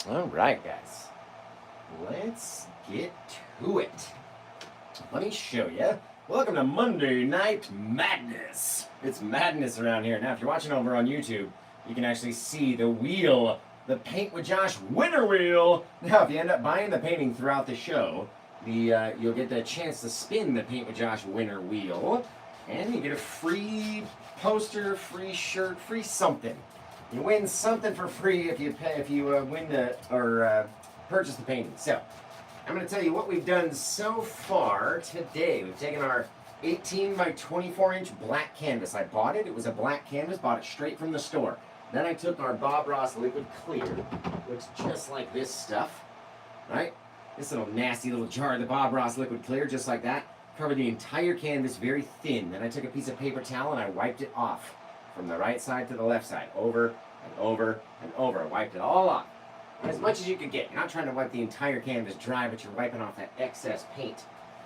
All right, guys. Let's get to it. Let me show you. Welcome to Monday Night Madness. It's madness around here. Now, if you're watching over on YouTube, you can actually see the wheel, the Paint with Josh winner wheel. Now, if you end up buying the painting throughout the show, you'll get the chance to spin the Paint with Josh winner wheel, and you get a free poster, free shirt, free something. You win something for free if you purchase the painting. So, I'm going to tell you what we've done so far today. We've taken our 18 by 24 inch black canvas. I bought it. It was a black canvas. Bought it straight from the store. Then I took our Bob Ross liquid clear. Looks just like this stuff, right? This little nasty little jar of the Bob Ross liquid clear, just like that. Covered the entire canvas very thin. Then I took a piece of paper towel and I wiped it off from the right side to the left side, over and over and over. I wiped it all off, as much as you could get. You're not trying to wipe the entire canvas dry, but you're wiping off that excess paint.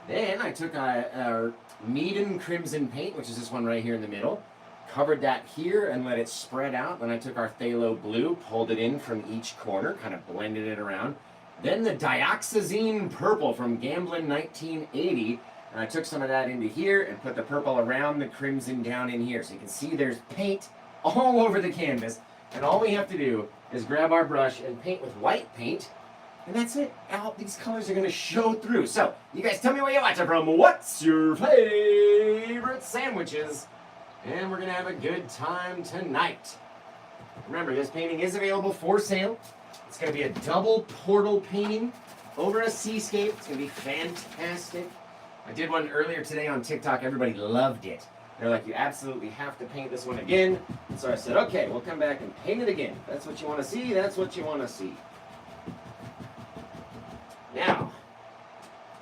Then I took our Meaden Crimson paint, which is this one right here in the middle, covered that here and let it spread out. Then I took our Phthalo blue, pulled it in from each corner, kind of blended it around. Then the Dioxazine purple from Gamblin 1980, and I took some of that into here and put the purple around the crimson down in here. So you can see there's paint all over the canvas, and all we have to do is grab our brush and paint with white paint, and that's it. All these colors are going to show through. So, you guys tell me where you're watching from. What's your favorite sandwiches? And we're going to have a good time tonight. Remember, this painting is available for sale. It's going to be a double portal painting over a Seascape. It's going to be fantastic. I did one earlier today on TikTok. Everybody loved it. They're like, you absolutely have to paint this one again. So I said, okay, we'll come back and paint it again. If that's what you want to see, that's what you want to see. Now,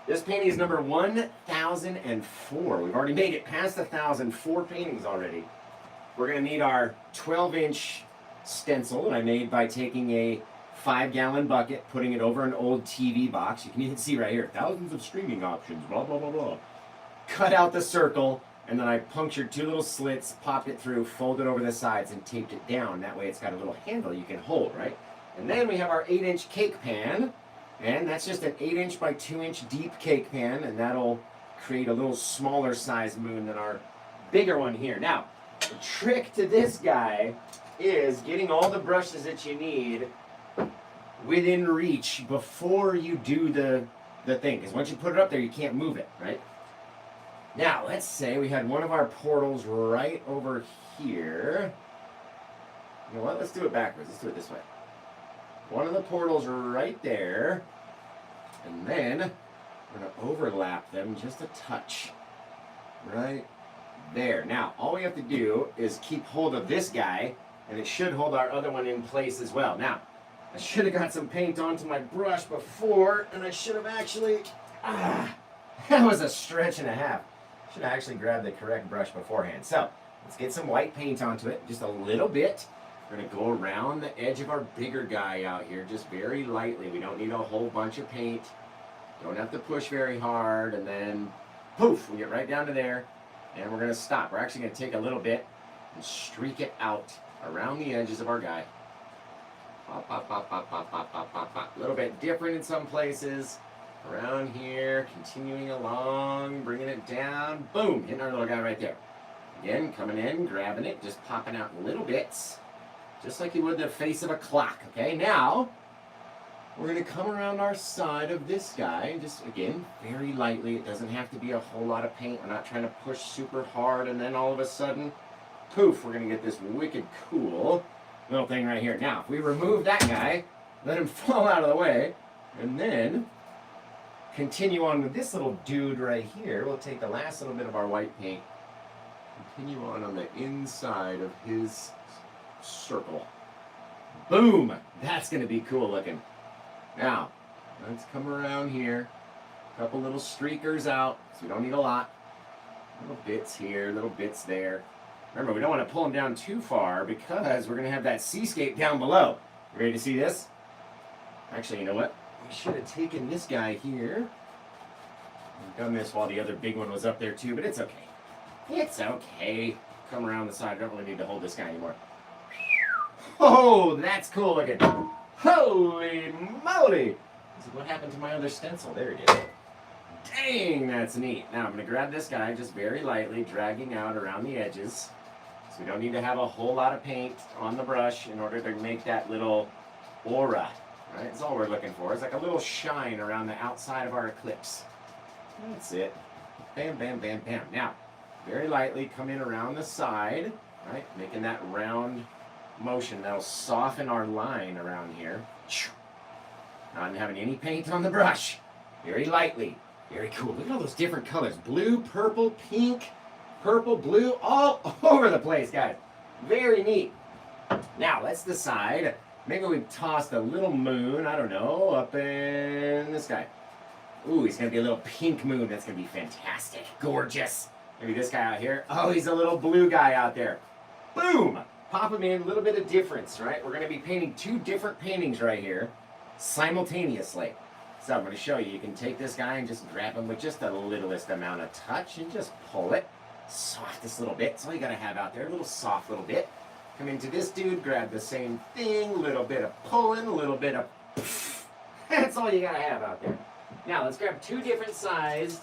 this painting is number 1004. We've already made it past 1,000, 4 paintings already. We're going to need our 12-inch stencil that I made by taking a 5-gallon bucket, putting it over an old TV box. You can even see right here, thousands of streaming options, blah, blah, blah, blah. Cut out the circle, and then I punctured 2 little slits, popped it through, folded over the sides, and taped it down. That way it's got a little handle you can hold, right? And then we have our 8-inch cake pan, and that's just an 8-inch by 2-inch deep cake pan, and that'll create a little smaller size moon than our bigger one here. Now, the trick to this guy is getting all the brushes that you need within reach before you do the thing, because once you put it up there, you can't move it, right? Now, let's say we had one of our portals right over here. You know what? Let's do it backwards. Let's do it this way. One of the portals right there, and then we're going to overlap them just a touch right there. Now, all we have to do is keep hold of this guy, and it should hold our other one in place as well. Now, I should have got some paint onto my brush before, and I should have actually, that was a stretch and a half. Should have actually grabbed the correct brush beforehand. So, let's get some white paint onto it, just a little bit. We're going to go around the edge of our bigger guy out here, just very lightly. We don't need a whole bunch of paint. Don't have to push very hard, and then, poof, we get right down to there, and we're going to stop. We're actually going to take a little bit and streak it out around the edges of our guy. Pop, pop, pop, pop, pop, pop, pop, pop, pop. A little bit different in some places. Around here, continuing along, bringing it down. Boom, hitting our little guy right there. Again, coming in, grabbing it, just popping out little bits. Just like you would the face of a clock, okay? Now, we're going to come around our side of this guy. Just, again, very lightly. It doesn't have to be a whole lot of paint. We're not trying to push super hard, and then all of a sudden, poof, we're going to get this wicked cool little thing right here. Now, if we remove that guy, let him fall out of the way, and then continue on with this little dude right here. We'll take the last little bit of our white paint, continue on the inside of his circle. Boom! That's going to be cool looking. Now, let's come around here. A couple little streakers out, so we don't need a lot. Little bits here, little bits there. Remember, we don't want to pull them down too far because we're going to have that seascape down below. You ready to see this? Actually, you know what? We should have taken this guy here. I've done this while the other big one was up there too, but it's okay. It's okay. Come around the side. I don't really need to hold this guy anymore. Oh, that's cool looking. Holy moly! What happened to my other stencil? There it is. Dang, that's neat. Now I'm going to grab this guy just very lightly, dragging out around the edges. So we don't need to have a whole lot of paint on the brush in order to make that little aura. Right? That's all we're looking for. It's like a little shine around the outside of our eclipse. That's it. Bam, bam, bam, bam. Now, very lightly come in around the side, right? Making that round motion. That'll soften our line around here. Not having any paint on the brush. Very lightly. Very cool. Look at all those different colors. Blue, purple, pink, purple, blue, all over the place, guys. Very neat. Now, let's decide. Maybe we've tossed a little moon, I don't know, up in this guy. Ooh, he's going to be a little pink moon. That's going to be fantastic. Gorgeous. Maybe this guy out here. Oh, he's a little blue guy out there. Boom! Pop him in. A little bit of difference, right? We're going to be painting two different paintings right here simultaneously. So I'm going to show you. You can take this guy and just grab him with just the littlest amount of touch and just pull it. Softest little bit. That's all you got to have out there. A little soft little bit. Come into this dude, grab the same thing. A little bit of pulling, a little bit of poof. That's all you got to have out there. Now, let's grab two different sized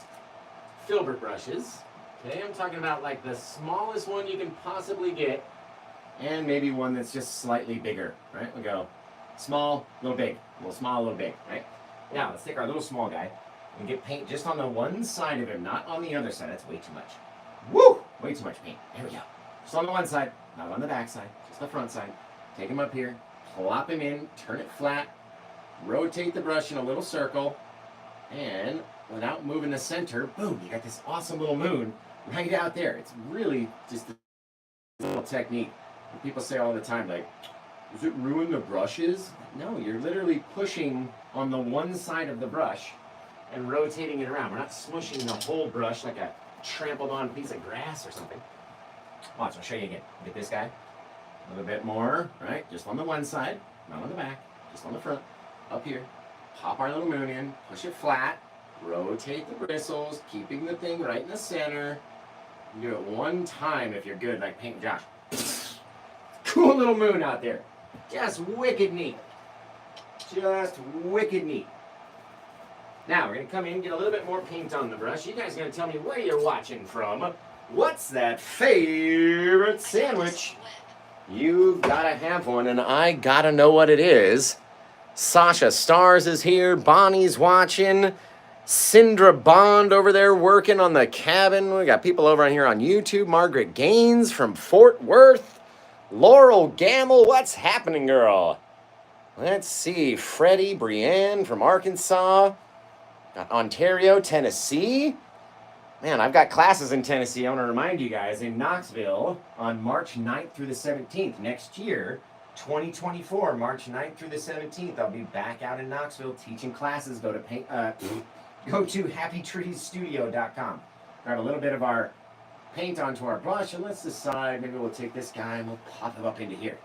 filbert brushes. Okay, I'm talking about like the smallest one you can possibly get, and maybe one that's just slightly bigger, right? We'll go small, little big, little small, little big, right? Now, let's take our little small guy and get paint just on the one side of him, not on the other side. That's way too much. Woo! Way too much paint. There we go. Just on the one side, not on the back side, just the front side. Take him up here, plop him in, turn it flat, rotate the brush in a little circle, and without moving the center, boom, you got this awesome little moon right out there. It's really just a little technique. People say all the time, like, does it ruin the brushes? No, you're literally pushing on the one side of the brush and rotating it around. We're not smushing the whole brush like a trampled on piece of grass or something. Watch, I'll show you again. Get this guy. A little bit more, right? Just on the one side, not on the back, just on the front. Up here. Pop our little moon in, push it flat, rotate the bristles, keeping the thing right in the center. You do it one time if you're good, like Paint Josh. Cool little moon out there. Just wicked neat. Just wicked neat. Now, we're going to come in and get a little bit more paint on the brush. You guys are going to tell me where you're watching from. What's that favorite sandwich? You gotta have one, and I gotta know what it is. Sasha Stars is here. Bonnie's watching. Cindra Bond over there working on the cabin. We got people over here on YouTube. Margaret Gaines from Fort Worth. Laurel Gamble. What's happening, girl? Let's see. Freddie Brienne from Arkansas. Got Ontario, Tennessee. Man, I've got classes in Tennessee. I want to remind you guys, in Knoxville on March 9th through the 17th. Next year, 2024, March 9th through the 17th, I'll be back out in Knoxville teaching classes. Go to happytreesstudio.com. Grab a little bit of our paint onto our brush, and let's decide, maybe we'll take this guy and we'll pop him up into here.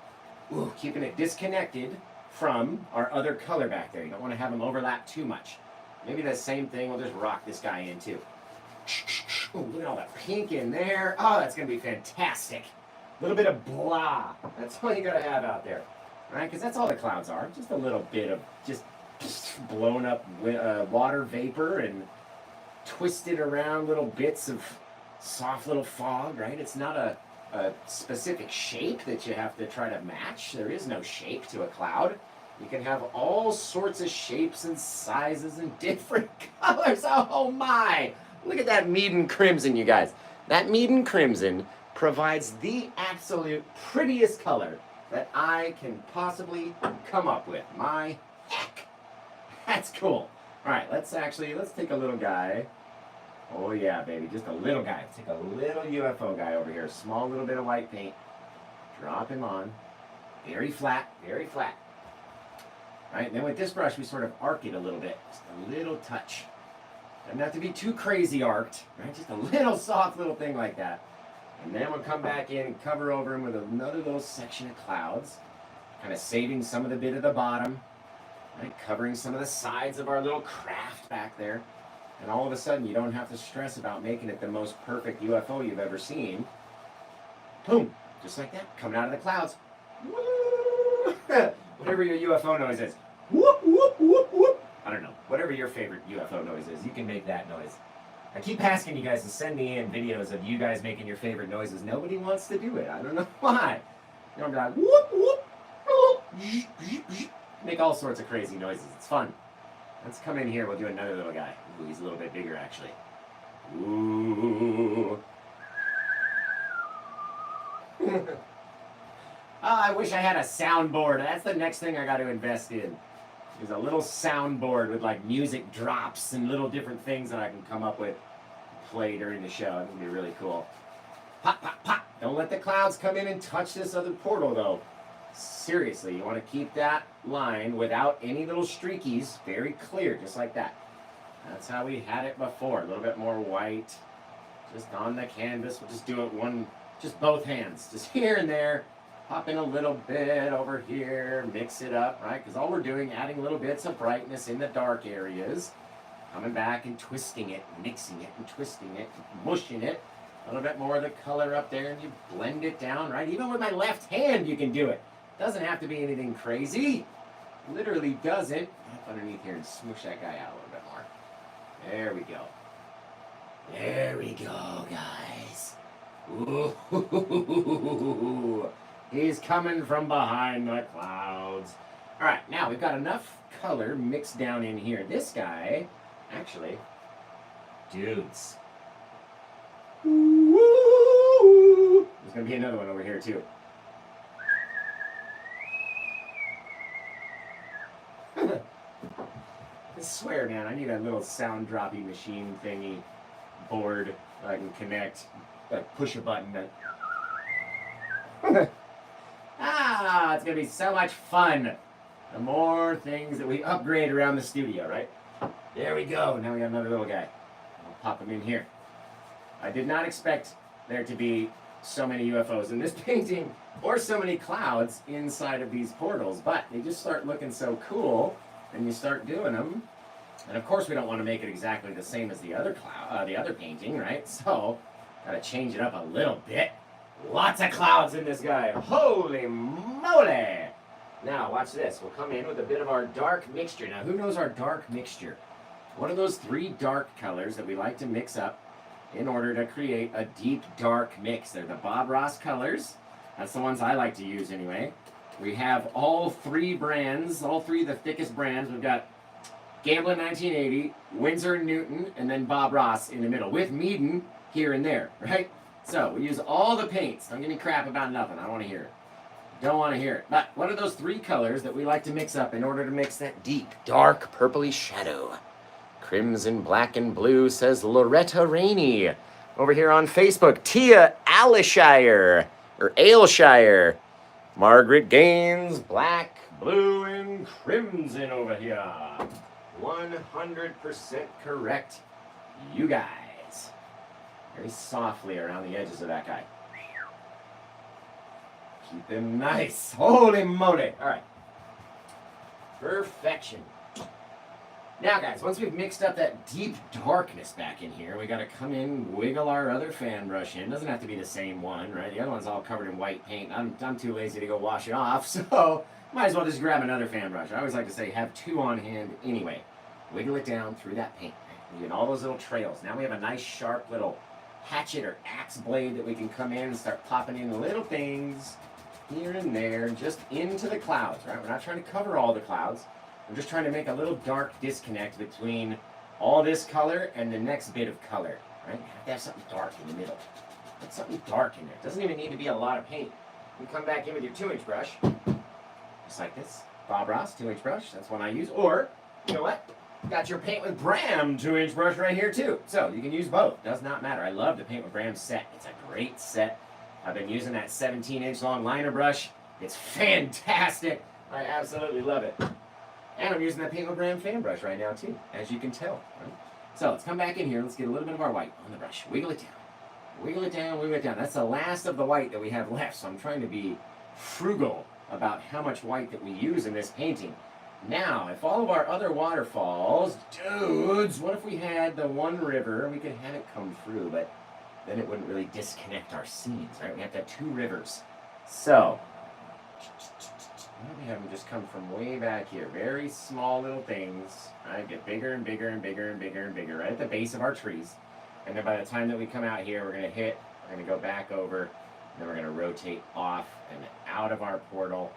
Ooh, keeping it disconnected from our other color back there. You don't want to have them overlap too much. Maybe that same thing, we'll just rock this guy in too. Ooh, look at all that pink in there. Oh, that's going to be fantastic. A little bit of blah. That's all you got to have out there. Right? Because that's all the clouds are. Just a little bit of just blown up water vapor and twisted around little bits of soft little fog, right? It's not a specific shape that you have to try to match. There is no shape to a cloud. You can have all sorts of shapes and sizes and different colors. Oh my! Look at that mead and crimson, you guys. That mead and crimson provides the absolute prettiest color that I can possibly come up with. My heck. That's cool. All right, let's take a little guy. Oh yeah, baby, just a little guy. Let's take a little UFO guy over here. Small little bit of white paint. Drop him on. Very flat, very flat. All right, and then with this brush, we sort of arc it a little bit. Just a little touch. Doesn't have to be too crazy arced, right? Just a little soft little thing like that. And then we'll come back in and cover over him with another little section of clouds. Kind of saving some of the bit of the bottom. Right? Covering some of the sides of our little craft back there. And all of a sudden, you don't have to stress about making it the most perfect UFO you've ever seen. Boom! Just like that, coming out of the clouds. Woo! Whatever your UFO noise is. Whoop, whoop, whoop, whoop. I don't know. Whatever your favorite UFO noise is, you can make that noise. I keep asking you guys to send me in videos of you guys making your favorite noises. Nobody wants to do it. I don't know why. You know, I'm like, whoop, whoop, whoop. Make all sorts of crazy noises. It's fun. Let's come in here. We'll do another little guy. Ooh, he's a little bit bigger, actually. Ooh. I wish I had a soundboard. That's the next thing I got to invest in. Is a little soundboard with like music drops and little different things that I can come up with, play during the show. It would be really cool. Pop, pop, pop. Don't let the clouds come in and touch this other portal, though. Seriously, you want to keep that line without any little streakies very clear, just like that. That's how we had it before. A little bit more white, just on the canvas. We'll just do it just both hands, just here and there. Pop in a little bit over here, mix it up, right? Because all we're doing, adding little bits of brightness in the dark areas, coming back and twisting it, mixing it and twisting it, mushing it. A little bit more of the color up there, and you blend it down, right? Even with my left hand, you can do it. Doesn't have to be anything crazy. Literally doesn't. Up underneath here and smoosh that guy out a little bit more. There we go. There we go, guys. Ooh. He's coming from behind the clouds. All right, now we've got enough color mixed down in here. This guy, actually, dudes. Ooh. There's going to be another one over here, too. I swear, man, I need a little sound droppy machine thingy board that I can connect, like push a button that... It's going to be so much fun. The more things that we upgrade around the studio, right? There we go. Now we got another little guy. I'll pop him in here. I did not expect there to be so many UFOs in this painting or so many clouds inside of these portals, but they just start looking so cool and you start doing them. And of course we don't want to make it exactly the same as the other painting, right? So, got to change it up a little bit. Lots of clouds in this guy. Holy moly! Now, watch this. We'll come in with a bit of our dark mixture. Now, who knows our dark mixture? One of those three dark colors that we like to mix up in order to create a deep dark mix. They're the Bob Ross colors. That's the ones I like to use anyway. We have all three brands, all three of the thickest brands. We've got Gamblin 1980, Winsor & Newton, and then Bob Ross in the middle, with Meaden here and there, right? So, we use all the paints. Don't give me crap about nothing. I don't want to hear it. Don't want to hear it. But what are those three colors that we like to mix up in order to mix that deep, dark, purpley shadow? Crimson, black, and blue, says Loretta Rainey. Over here on Facebook, Tia Alishire, or Ailshire. Margaret Gaines, black, blue, and crimson over here. 100% correct, you guys. Very softly around the edges of that guy. Keep them nice. Holy moly. All right. Perfection. Now, guys, once we've mixed up that deep darkness back in here, we got to come in, wiggle our other fan brush in. Doesn't have to be the same one, right? The other one's all covered in white paint. I'm too lazy to go wash it off, so might as well just grab another fan brush. I always like to say have two on hand anyway. Wiggle it down through that paint. You get all those little trails. Now we have a nice, sharp little hatchet or axe blade that we can come in and start popping in little things here and there, just into the clouds, right? We're not trying to cover all the clouds. We're just trying to make a little dark disconnect between all this color and the next bit of color, right? You have to have something dark in the middle. Put something dark in there. It doesn't even need to be a lot of paint. You come back in with your 2-inch brush, just like this. Bob Ross 2-inch brush, that's one I use. Or, you know what? Got your Paint with Bram 2-inch brush right here too. So you can use both, does not matter. I love the Paint with Bram set. It's a great set. I've been using that 17-inch long liner brush. It's fantastic. I absolutely love it. And I'm using that Paint with Bram fan brush right now too, as you can tell. Right? So let's come back in here. Let's get a little bit of our white on the brush. Wiggle it down. Wiggle it down, wiggle it down. That's the last of the white that we have left, so I'm trying to be frugal about how much white that we use in this painting. Now, if all of our other waterfalls, dudes, what if we had the one river, we could have it come through, but then it wouldn't really disconnect our scenes, right? We have to have two rivers. So, We have them just come from way back here. Very small little things. Right? Get bigger and bigger and bigger and bigger and bigger right at the base of our trees. And then by the time that we come out here, we're going to go back over, and then we're going to rotate off and out of our portal,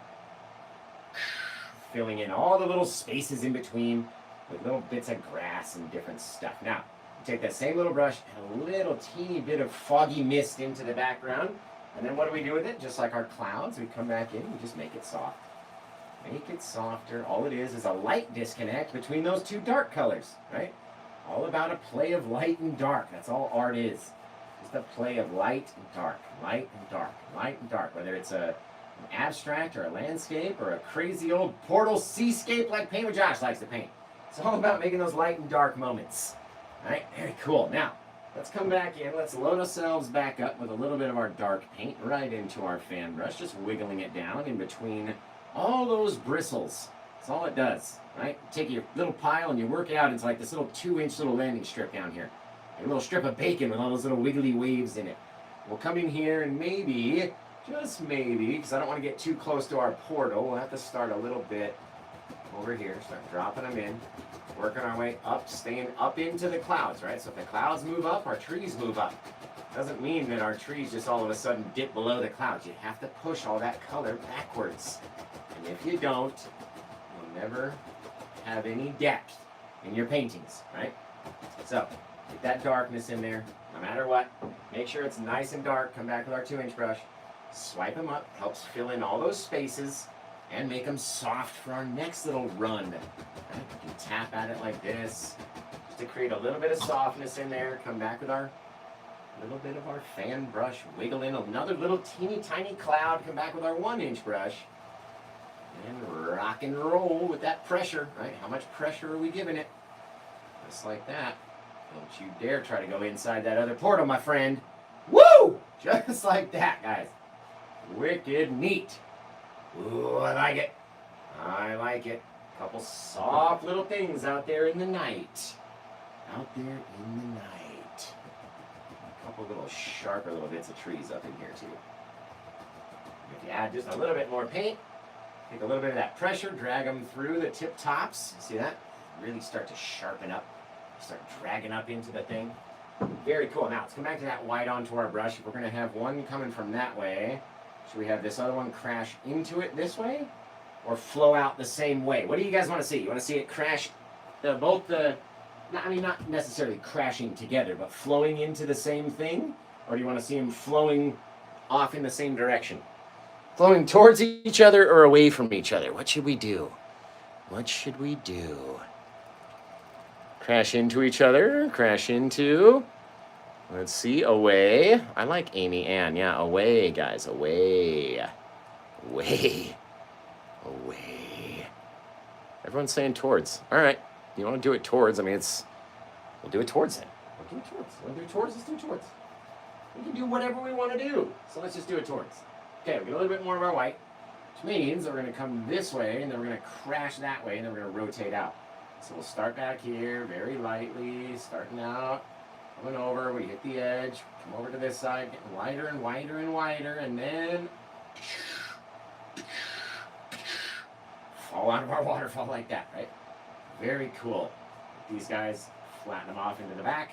filling in all the little spaces in between with little bits of grass and different stuff. Now, take that same little brush and a little teeny bit of foggy mist into the background. And then what do we do with it? Just like our clouds, we come back in, we just make it soft. Make it softer. All it is a light disconnect between those two dark colors, right? All about a play of light and dark. That's all art is. Just a play of light and dark, light and dark, light and dark. Whether it's an abstract or a landscape or a crazy old portal seascape like Paint with Josh likes to paint. It's all about making those light and dark moments. All right, very cool. Now, let's come back in. Let's load ourselves back up with a little bit of our dark paint right into our fan brush, just wiggling it down in between all those bristles. That's all it does, right? Take your little pile and you work it out into like this little 2-inch little landing strip down here. A little strip of bacon with all those little wiggly waves in it. We'll come in here and maybe, just maybe, because I don't want to get too close to our portal, we'll have to start a little bit over here. Start dropping them in. Working our way up, staying up into the clouds, right? So if the clouds move up, our trees move up. Doesn't mean that our trees just all of a sudden dip below the clouds. You have to push all that color backwards. And if you don't, you'll never have any depth in your paintings, right? So, get that darkness in there, no matter what. Make sure it's nice and dark. Come back with our 2-inch brush. Swipe them up. Helps fill in all those spaces and make them soft for our next little run. Right? You can tap at it like this, just to create a little bit of softness in there. Come back with our little bit of our fan brush. Wiggle in another little teeny tiny cloud. Come back with our 1-inch brush. And rock and roll with that pressure, right? How much pressure are we giving it? Just like that. Don't you dare try to go inside that other portal, my friend. Woo! Just like that, guys. Wicked neat. Ooh, I like it. I like it. A couple soft little things out there in the night. Out there in the night. A couple little sharper little bits of trees up in here, too. If you add just a little bit more paint, take a little bit of that pressure, drag them through the tip tops. See that? Really start to sharpen up. Start dragging up into the thing. Very cool. Now, let's come back to that white onto our brush. If we're going to have one coming from that way, should we have this other one crash into it this way? Or flow out the same way? What do you guys want to see? You want to see it crash not necessarily crashing together, but flowing into the same thing? Or do you want to see them flowing off in the same direction? Flowing towards each other or away from each other? What should we do? What should we do? Crash into each other, crash into, let's see, away. I like Amy Ann, yeah, away, guys, away, away, away. Everyone's saying towards. All right, you want to do it towards, we'll do it towards it. We'll do it towards. You want to do it towards? Let's do it towards. We can do whatever we want to do, so let's just do it towards. Okay, we get a little bit more of our white, which means that we're going to come this way, and then we're going to crash that way, and then we're going to rotate out. So we'll start back here, very lightly, starting out, coming over, we hit the edge, come over to this side, getting wider and wider and wider, and then fall out of our waterfall like that, right? Very cool. These guys, flatten them off into the back.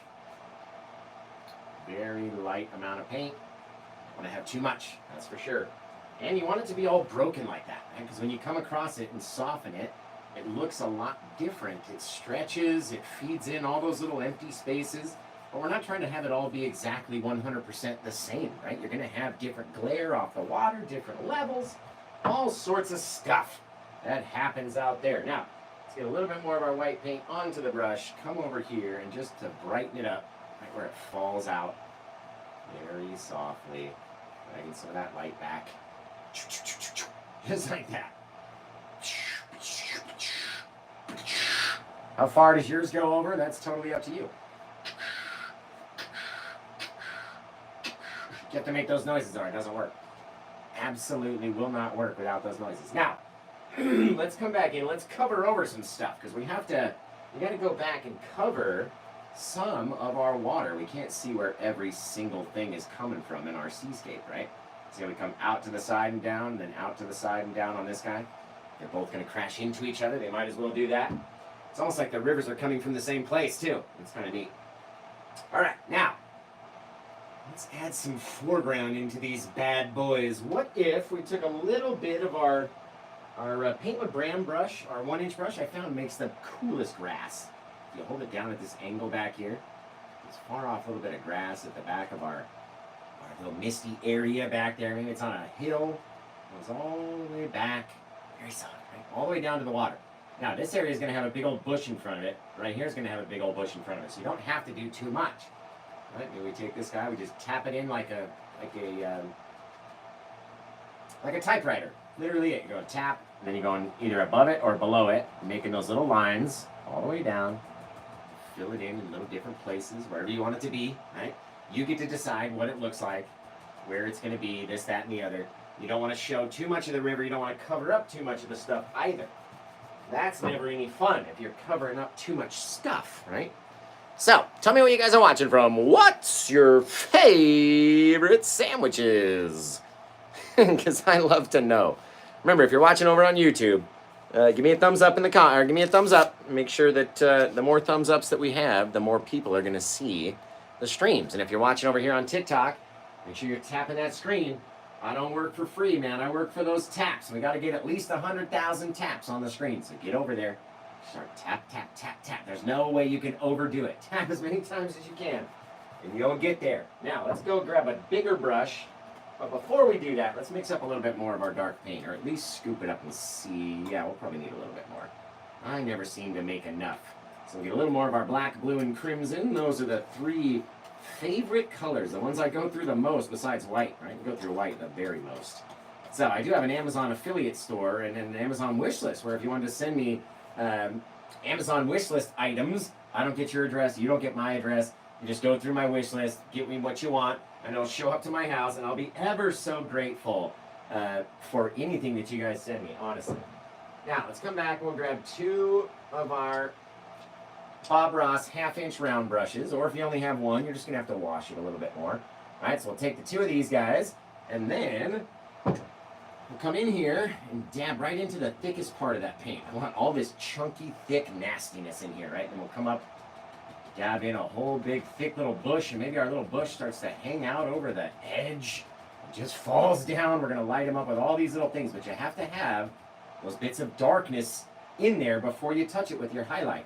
Very light amount of paint. Don't want to have too much, that's for sure. And you want it to be all broken like that, right? Because when you come across it and soften it, it looks a lot different. It stretches, it feeds in all those little empty spaces. But we're not trying to have it all be exactly 100% the same, right? You're going to have different glare off the water, different levels, all sorts of stuff that happens out there. Now, let's get a little bit more of our white paint onto the brush, come over here, and just to brighten it up, right where it falls out, very softly, dragging some of that light back. Just like that. How far does yours go over? That's totally up to you. You have to make those noises or it doesn't work. Absolutely will not work without those noises. Now, let's come back in. Let's cover over some stuff because we got to go back and cover some of our water. We can't see where every single thing is coming from in our seascape, right? So we come out to the side and down, then out to the side and down on this guy. They're both going to crash into each other. They might as well do that. It's almost like the rivers are coming from the same place, too. It's kind of neat. All right, now, let's add some foreground into these bad boys. What if we took a little bit of our paint with brand brush, our 1-inch brush, I found makes the coolest grass. If you hold it down at this angle back here, it's far off a little bit of grass at the back of our little misty area back there. Maybe it's on a hill. It goes all the way back, very soft, right? All the way down to the water. Now, this area is going to have a big old bush in front of it. Right here is going to have a big old bush in front of it. So you don't have to do too much. Right? Maybe we take this guy, we just tap it in like a typewriter. Literally, you go tap, and then you go either above it or below it, making those little lines all the way down. Fill it in little different places, wherever you want it to be, right? You get to decide what it looks like, where it's going to be, this, that, and the other. You don't want to show too much of the river. You don't want to cover up too much of the stuff either. That's never any fun if you're covering up too much stuff, right? So, tell me what you guys are watching from. What's your favorite sandwiches? Because I love to know. Remember, if you're watching over on YouTube, give me a thumbs up in the or give me a thumbs up. Make sure that the more thumbs ups that we have, the more people are going to see the streams. And if you're watching over here on TikTok, make sure you're tapping that screen. I don't work for free, man. I work for those taps. We got to get at least 100,000 taps on the screen. So get over there. Start tap, tap, tap, tap. There's no way you can overdo it. Tap as many times as you can, and you'll get there. Now, let's go grab a bigger brush. But before we do that, let's mix up a little bit more of our dark paint, or at least scoop it up and see. Yeah, we'll probably need a little bit more. I never seem to make enough. So we'll get a little more of our black, blue, and crimson. Those are the 3 favorite colors, the ones I go through the most besides white, right? I go through white the very most. So I do have an Amazon affiliate store and an Amazon wish list where if you wanted to send me Amazon wish list items, I don't get your address, you don't get my address. You just go through my wish list, get me what you want, and it'll show up to my house, and I'll be ever so grateful for anything that you guys send me, honestly. Now, let's come back and we'll grab 2 of our Bob Ross 1/2-inch round brushes, or if you only have one, you're just going to have to wash it a little bit more. All right, so we'll take the 2 of these guys, and then we'll come in here and dab right into the thickest part of that paint. I want all this chunky, thick nastiness in here, right? And we'll come up, dab in a whole big, thick little bush, and maybe our little bush starts to hang out over the edge. It just falls down. We're going to light them up with all these little things, but you have to have those bits of darkness in there before you touch it with your highlight.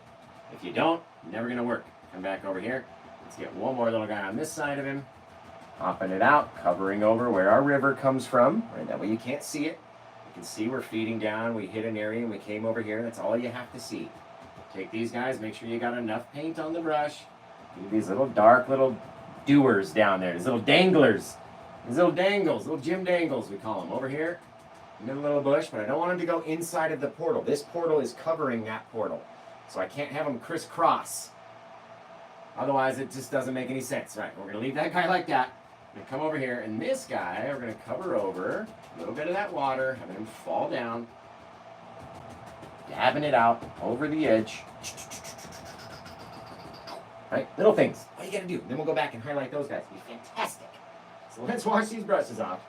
If you don't, never going to work. Come back over here. Let's get one more little guy on this side of him. Popping it out, covering over where our river comes from. Right, that way you can't see it. You can see we're feeding down. We hit an area and we came over here. That's all you have to see. Take these guys, make sure you got enough paint on the brush. Leave these little dark little doers down there. These little danglers. These little dangles, little Jim Dangles we call them. Over here, in the little bush, but I don't want them to go inside of the portal. This portal is covering that portal. So I can't have them crisscross. Otherwise, it just doesn't make any sense. Right, we're going to leave that guy like that. We're going to come over here, and this guy, we're going to cover over a little bit of that water, having him fall down, dabbing it out over the edge. Right, little things. All you got to do. Then we'll go back and highlight those guys. It'll be fantastic. So let's wash these brushes off.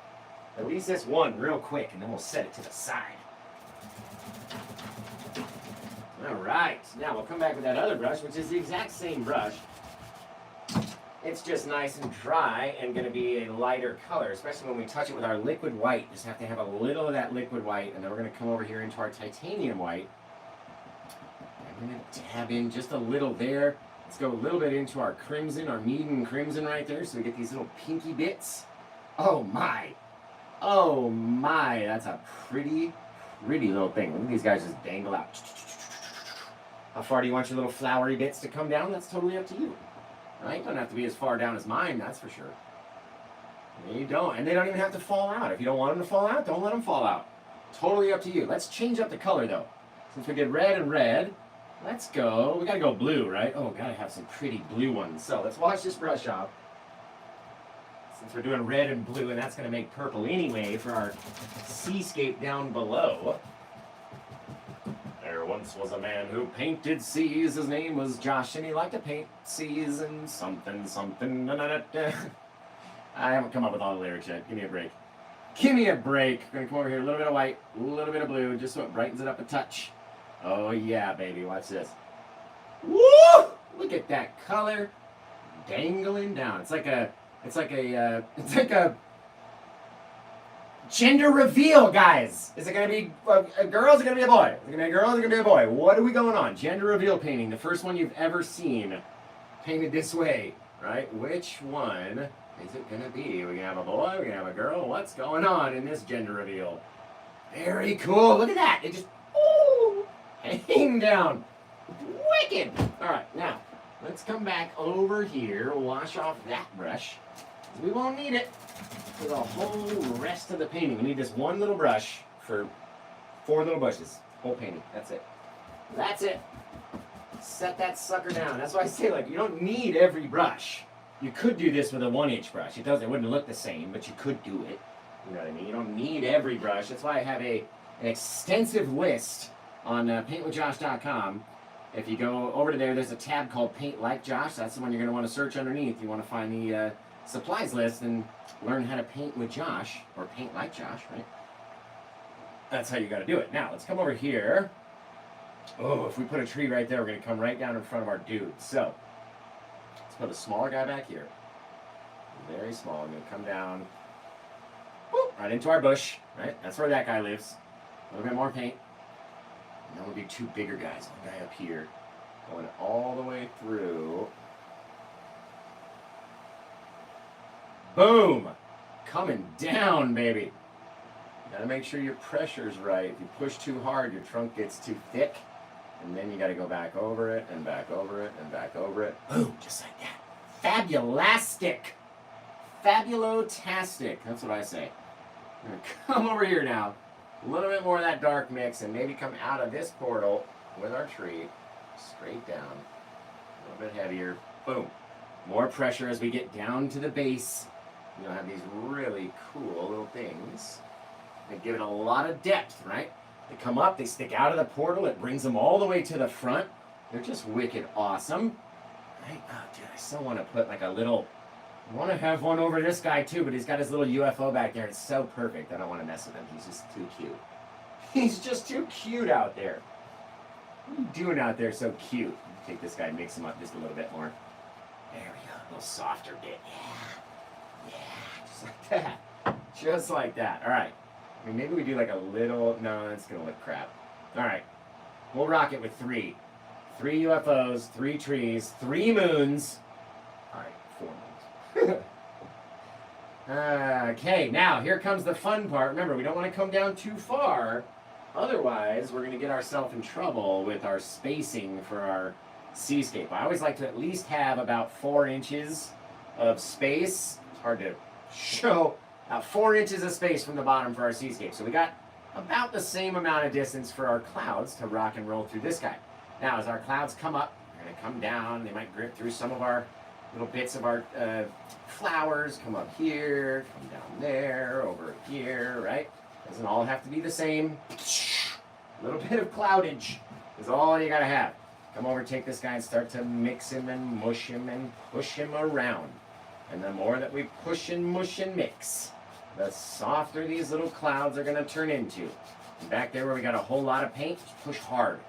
At least this one real quick, and then we'll set it to the side. All right, now we'll come back with that other brush, which is the exact same brush. It's just nice and dry and going to be a lighter color, especially when we touch it with our liquid white. Just have to have a little of that liquid white, and then we're going to come over here into our titanium white. And we're going to dab in just a little there. Let's go a little bit into our crimson, our Meaden crimson right there, so we get these little pinky bits. Oh my, that's a pretty little thing. Look at these guys just dangle out. How far do you want your little flowery bits to come down? That's totally up to you. Right? Don't have to be as far down as mine, that's for sure. You don't, and they don't even have to fall out. If you don't want them to fall out, don't let them fall out. Totally up to you. Let's change up the color though. Since we did red and red, let's go. We gotta go blue, right? Oh, gotta have some pretty blue ones. So let's wash this brush off. Since we're doing red and blue, and that's gonna make purple anyway for our seascape down below. There once was a man who painted seas. His name was Josh, and he liked to paint seas and something. I haven't come up with all the lyrics yet. Give me a break. Give me a break. Gonna come over here, a little bit of white, a little bit of blue, just so it brightens it up a touch. Oh yeah, baby, watch this. Woo! Look at that color dangling down. It's like a gender reveal, guys. Is it gonna be a girl? Is it gonna be a boy? Is it gonna be a girl? Is it gonna be a boy? What are we going on? Gender reveal painting, the first one you've ever seen, painted this way, right? Which one is it gonna be? We're gonna have a boy. We're gonna have a girl. What's going on in this gender reveal? Very cool. Look at that. It just hang down. Wicked. All right, now let's come back over here. Wash off that brush. We won't need it for the whole rest of the painting. We need this one little brush for 4 little bushes. Whole painting. That's it. That's it. Set that sucker down. That's why I say, like, you don't need every brush. You could do this with a 1-inch brush. It wouldn't look the same, but you could do it. You know what I mean? You don't need every brush. That's why I have an extensive list on paintwithjosh.com. If you go over to there, there's a tab called Paint Like Josh. That's the one you're going to want to search underneath. You want to find the supplies list and learn how to paint with Josh, or paint like Josh, right? That's how you got to do it. Now, let's come over here. Oh, if we put a tree right there, we're going to come right down in front of our dude. So, let's put a smaller guy back here. Very small. I'm going to come down whoop, right into our bush, right? That's where that guy lives. A little bit more paint. And then we'll do 2 bigger guys. One guy up here, going all the way through. Boom! Coming down, baby. You gotta make sure your pressure's right. If you push too hard, your trunk gets too thick. And then you gotta go back over it, and back over it, and back over it. Boom! Just like that. Fabulastic! Fabulotastic. That's what I say. I'm gonna come over here now. A little bit more of that dark mix, and maybe come out of this portal with our tree. Straight down. A little bit heavier. Boom. More pressure as we get down to the base. You'll have these really cool little things. They give it a lot of depth, right? They come up, they stick out of the portal, it brings them all the way to the front. They're just wicked awesome. Right? Oh, dude, I still want to put like a little... I want to have one over this guy too, but he's got his little UFO back there. It's so perfect. I don't want to mess with him. He's just too cute. He's just too cute out there. What are you doing out there so cute? Take this guy, mix him up just a little bit more. There we go. A little softer bit. Yeah. Yeah. Just like that. Just like that. All right. I mean, maybe we do like a little... No, it's going to look crap. All right. We'll rock it with 3. 3 UFOs, 3 trees, 3 moons. All right, 4 moons. Okay, now here comes the fun part. Remember, we don't want to come down too far. Otherwise, we're going to get ourselves in trouble with our spacing for our seascape. I always like to at least have about 4 inches of space. It's hard to show. About 4 inches of space from the bottom for our seascape. So we got about the same amount of distance for our clouds to rock and roll through this guy. Now, as our clouds come up, they're going to come down. They might grip through some of our little bits of our flowers. Come up here, come down there, over here, right? Doesn't all have to be the same. A little bit of cloudage is all you got to have. Come over, take this guy and start to mix him and mush him and push him around. And the more that we push and mush and mix, the softer these little clouds are going to turn into. And back there where we got a whole lot of paint, just push hard.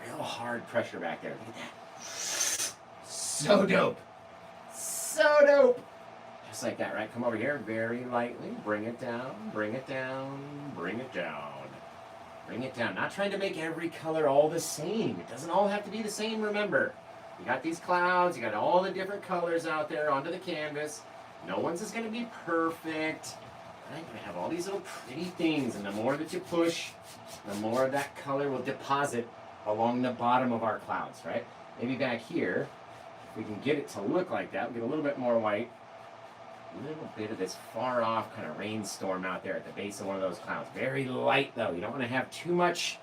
Real hard pressure back there. Look at that. So dope. So dope. Just like that, right? Come over here very lightly. Bring it down, bring it down, bring it down. Bring it down. Not trying to make every color all the same. It doesn't all have to be the same, remember. You got these clouds, you got all the different colors out there onto the canvas. No one's is going to be perfect. Right? You're going to have all these little pretty things, and the more that you push, the more that color will deposit along the bottom of our clouds, right? Maybe back here, if we can get it to look like that, we'll get a little bit more white. A little bit of this far off kind of rainstorm out there at the base of one of those clouds. Very light though. You don't want to have too much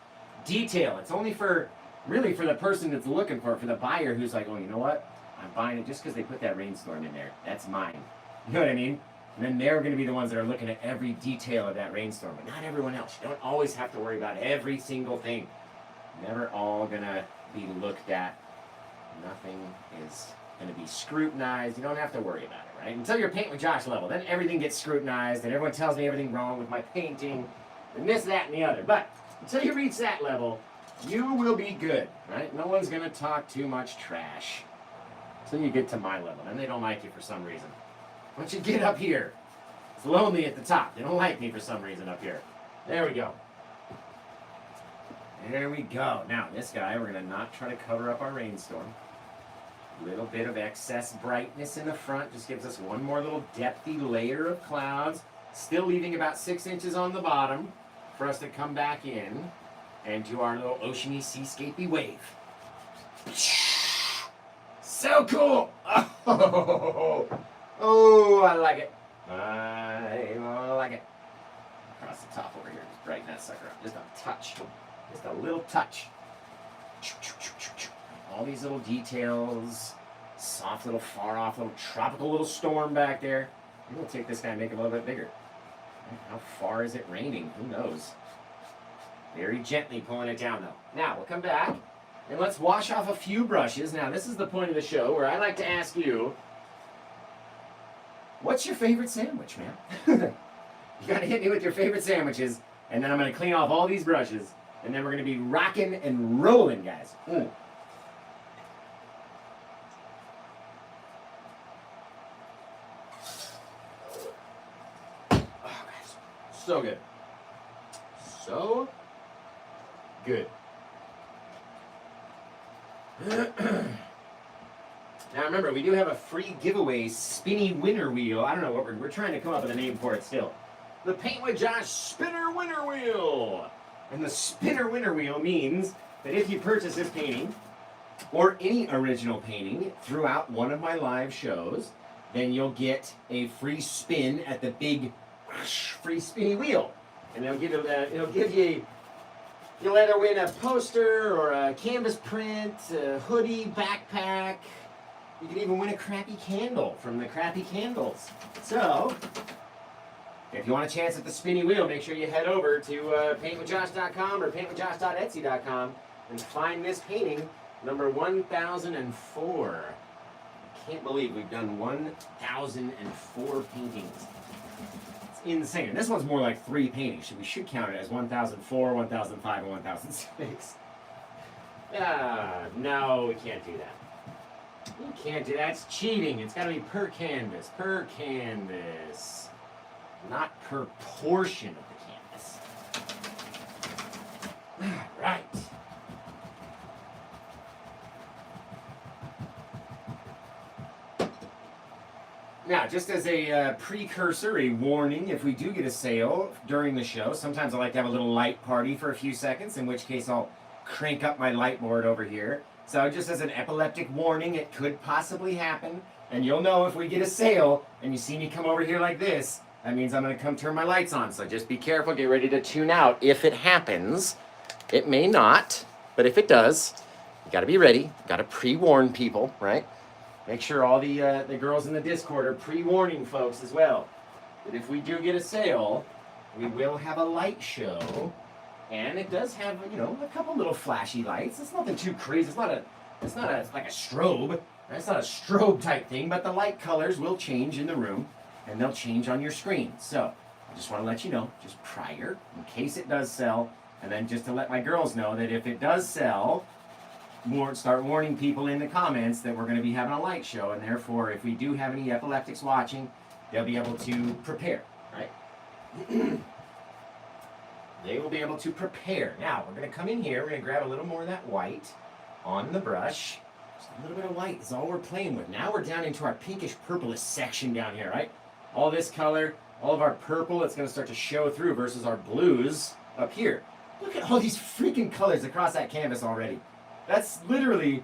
detail. It's only for, really for the person that's looking for it, for the buyer who's like, oh, you know what? I'm buying it just because they put that rainstorm in there. That's mine. You know what I mean? And then they're going to be the ones that are looking at every detail of that rainstorm. But not everyone else. You don't always have to worry about every single thing. Never all going to be looked at. Nothing is going to be scrutinized. You don't have to worry about it, right? Right? Until you're paint with Josh level, then everything gets scrutinized and everyone tells me everything wrong with my painting and this, that, and the other. But until you reach that level, you will be good, right? No one's going to talk too much trash until you get to my level. And they don't like you for some reason. Once you get up here, it's lonely at the top. They don't like me for some reason up here. There we go. There we go. Now, this guy, we're going to not try to cover up our rainstorm. A little bit of excess brightness in the front just gives us one more little depthy layer of clouds, still leaving about 6 inches on the bottom for us to come back in and do our little oceany seascapey wave. So cool! Oh, I like it. I like it. Across the top over here, just brighten that sucker up. Just a touch. Just a little touch. All these little details. Soft little far off little tropical little storm back there. I'm going to take this guy and make it a little bit bigger. How far is it raining? Who knows? Very gently pulling it down though. Now, we'll come back and let's wash off a few brushes. Now, this is the point of the show where I like to ask you, what's your favorite sandwich, man? You got to hit me with your favorite sandwiches, and then I'm going to clean off all these brushes, and then we're going to be rocking and rolling, guys. Oh, guys. So good. So good. Now remember, we do have a free giveaway spinny winner wheel. I don't know what we're trying to come up with a name for it still. The Paint with Josh Spinner Winner Wheel. And the Spinner Winner Wheel means that if you purchase this painting or any original painting throughout one of my live shows, then you'll get a free spin at the big free spinny wheel. And it'll give you you'll either win a poster or a canvas print, a hoodie, backpack. You can even win a crappy candle from the Crappy Candles. So, if you want a chance at the spinny wheel, make sure you head over to paintwithjosh.com or paintwithjosh.etsy.com and find this painting, number 1004. I can't believe we've done 1004 paintings. It's insane. This one's more like 3 paintings. We should count it as 1004, 1005, and 1006. No, we can't do that. You can't do that. That's cheating. It's got to be per canvas. Per canvas. Not per portion of the canvas. Right. Now, just as a precursor, a warning, if we do get a sale during the show, sometimes I like to have a little light party for a few seconds, in which case I'll crank up my light board over here. So just as an epileptic warning, it could possibly happen. And you'll know if we get a sale and you see me come over here like this, that means I'm going to come turn my lights on. So just be careful, get ready to tune out if it happens. It may not, but if it does, you got to be ready. You got to pre-warn people, right? Make sure all the girls in the Discord are pre-warning folks as well. That if we do get a sale, we will have a light show. And it does have, you know, a couple little flashy lights. It's nothing too crazy. It's not like a strobe. It's not a strobe type thing, but the light colors will change in the room, and they'll change on your screen. So I just want to let you know, just prior, in case it does sell, and then just to let my girls know that if it does sell, start warning people in the comments that we're going to be having a light show, and therefore, if we do have any epileptics watching, they'll be able to prepare, right? They will be able to prepare. Now, we're going to come in here. We're going to grab a little more of that white on the brush. Just a little bit of white is all we're playing with. Now we're down into our pinkish purplish section down here, right? All this color, all of our purple, it's going to start to show through versus our blues up here. Look at all these freaking colors across that canvas already. That's literally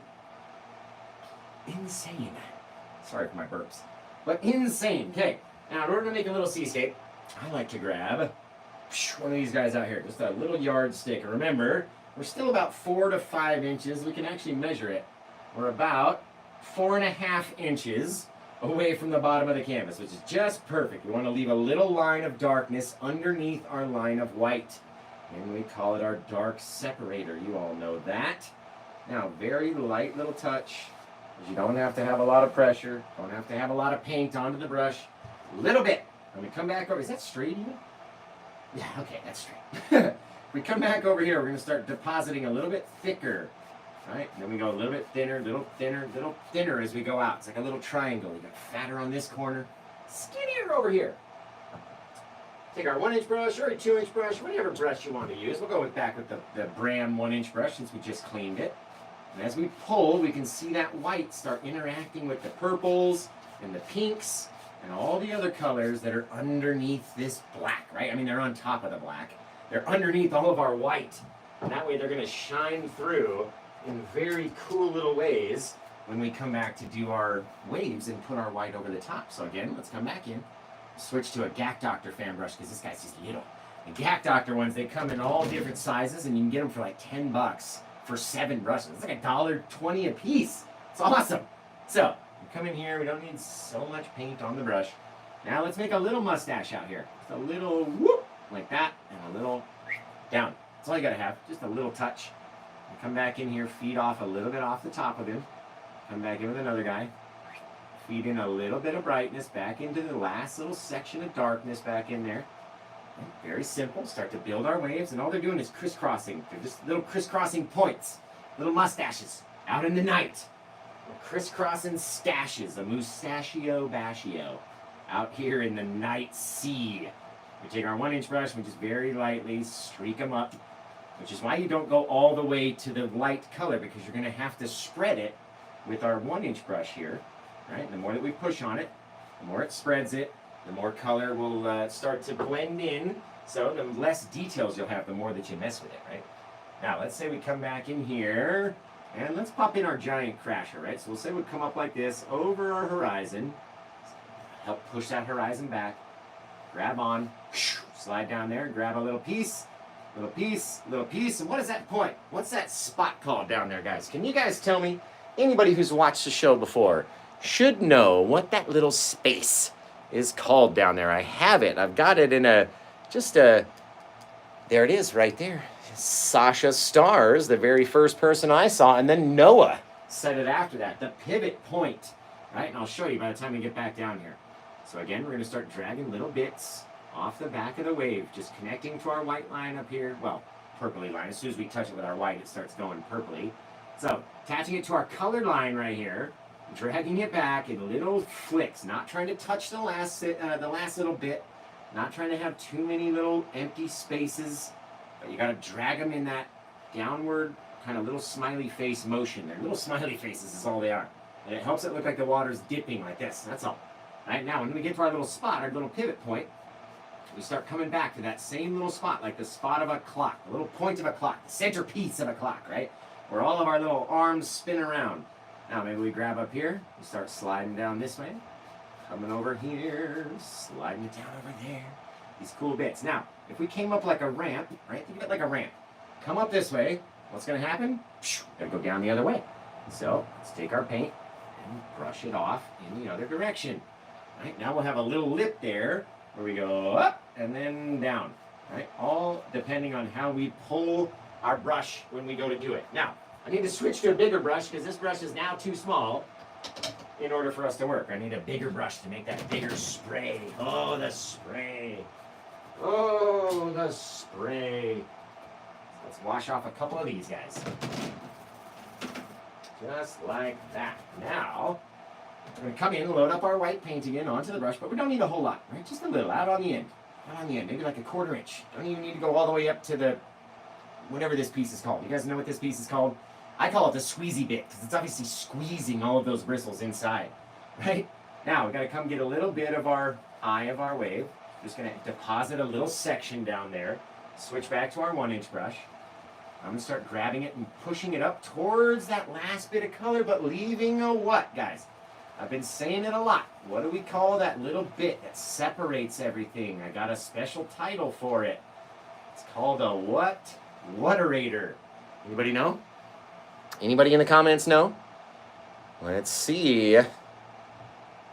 insane. Sorry for my burps. But insane. Okay, now in order to make a little seascape, I like to grab one of these guys out here, just a little yardstick. And remember, we're still about 4 to 5 inches. We can actually measure it. We're about 4.5 inches away from the bottom of the canvas, which is just perfect. We want to leave a little line of darkness underneath our line of white. And we call it our dark separator. You all know that. Now, very light little touch You don't have to have a lot of pressure. Don't have to have a lot of paint onto the brush. A little bit. When we come back over, is that straight even? Yeah, okay, that's straight. We come back over here, we're going to start depositing a little bit thicker. Right? And then we go a little bit thinner, little thinner as we go out. It's like a little triangle. You got fatter on this corner, skinnier over here. Take our 1-inch brush or a 2-inch brush, whatever brush you want to use. We'll go back with the Bram 1-inch brush since we just cleaned it. And as we pull, we can see that white start interacting with the purples and the pinks and all the other colors that are underneath this black, right? I mean, they're on top of the black. They're underneath all of our white. And that way they're going to shine through in very cool little ways when we come back to do our waves and put our white over the top. So again, let's come back in. Switch to a GAC Doctor fan brush because this guy's just little. The GAC Doctor ones, they come in all different sizes and you can get them for like $10 for 7 brushes. It's like $1.20 a piece. It's awesome. So we come in here, we don't need so much paint on the brush. Now let's make a little mustache out here. Just a little whoop like that and a little down. That's all you gotta have, just a little touch. And come back in here, feed off a little bit off the top of him. Come back in with another guy. Feed in a little bit of brightness back into the last little section of darkness back in there. And very simple. Start to build our waves, and all they're doing is crisscrossing. They're just little crisscrossing points, little mustaches out in the night. Little crisscrossing stashes, a mustachio bashio, out here in the night sea. We take our 1-inch brush, we just very lightly streak them up, which is why you don't go all the way to the light color, because you're going to have to spread it with our 1-inch brush here. Right? The more that we push on it, the more it spreads it, the more color will start to blend in. So the less details you'll have, the more that you mess with it, right? Now, let's say we come back in here, and let's pop in our giant crasher, right? So we'll say we come up like this over our horizon, help push that horizon back, grab on, slide down there, grab a little piece, little piece, little piece, and what is that point? What's that spot called down there, guys? Can you guys tell me? Anybody who's watched the show before should know what that little space is called down there. I have it. I've got it in there it is right there. Sasha Stars, the very first person I saw, and then Noah said it after that, the pivot point, right? And I'll show you by the time we get back down here. So again, we're going to start dragging little bits off the back of the wave, just connecting to our white line up here. Well, purpley line. As soon as we touch it with our white, it starts going purpley. So attaching it to our colored line right here, dragging it back in little flicks, not trying to touch the last little bit, not trying to have too many little empty spaces, but you got to drag them in that downward kind of little smiley face motion. They're little smiley faces is all they are. And it helps it look like the water's dipping like this. That's all. Right now, when we get to our little spot, our little pivot point, we start coming back to that same little spot, like the spot of a clock, the little point of a clock, the centerpiece of a clock, right? Where all of our little arms spin around. Now maybe we grab up here, we start sliding down this way, coming over here, sliding it down over there. These cool bits. Now, if we came up like a ramp, right? Think of it like a ramp. Come up this way, what's going to happen? Gotta go down the other way. So let's take our paint and brush it off in the other direction. Right? Now we'll have a little lip there where we go up and then down. Right? All depending on how we pull our brush when we go to do it. Now, I need to switch to a bigger brush because this brush is now too small in order for us to work. I need a bigger brush to make that bigger spray. Oh, the spray. Oh, the spray. Let's wash off a couple of these guys. Just like that. Now, we're going to come in and load up our white paint again onto the brush, but we don't need a whole lot, right? Just a little, out on the end. Out on the end, maybe like a 1/4 inch. Don't even need to go all the way up to the, whatever this piece is called. You guys know what this piece is called? I call it the squeezy bit, because it's obviously squeezing all of those bristles inside, right? Now, we got to come get a little bit of our eye of our wave. Just going to deposit a little section down there. Switch back to our 1-inch brush. I'm going to start grabbing it and pushing it up towards that last bit of color, but leaving a what, guys? I've been saying it a lot. What do we call that little bit that separates everything? I got a special title for it. It's called a what? Waterator. Anybody know? Anybody in the comments know? Let's see.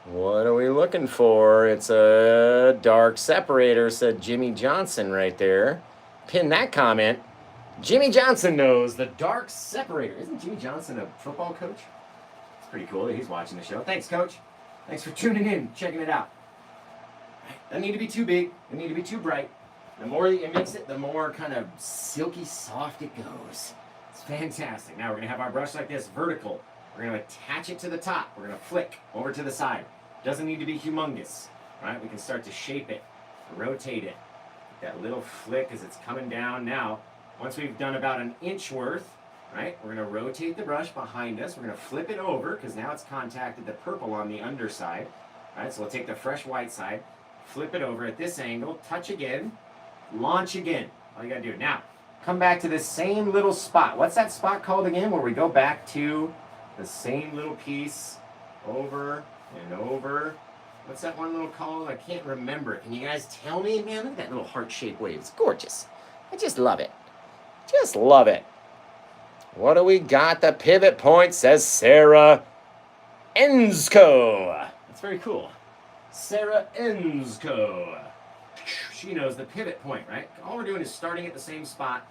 What are we looking for? It's a dark separator, said Jimmy Johnson right there. Pin that comment. Jimmy Johnson knows the dark separator. Isn't Jimmy Johnson a football coach? pretty cool that he's watching the show. Thanks, Coach. Thanks for tuning in, checking it out. Doesn't need to be too big. Doesn't need to be too bright. The more you mix it, the more kind of silky soft it goes. It's fantastic. Now we're going to have our brush like this, vertical. We're going to attach it to the top. We're going to flick over to the side. Doesn't need to be humongous, right? We can start to shape it, rotate it. That little flick as it's coming down. Now, once we've done about an inch worth, right, we're going to rotate the brush behind us. We're going to flip it over because now it's contacted the purple on the underside. Right, so we'll take the fresh white side, flip it over at this angle, touch again, launch again. All you got to do. Now, come back to this same little spot. What's that spot called again where we go back to the same little piece over and over? What's that one little called? I can't remember. Can you guys tell me? Man, look at that little heart-shaped wave. It's gorgeous. I just love it. Just love it. What do we got? The pivot point, says Sarah Ensko. That's very cool. Sarah Ensko. She knows the pivot point, right? All we're doing is starting at the same spot,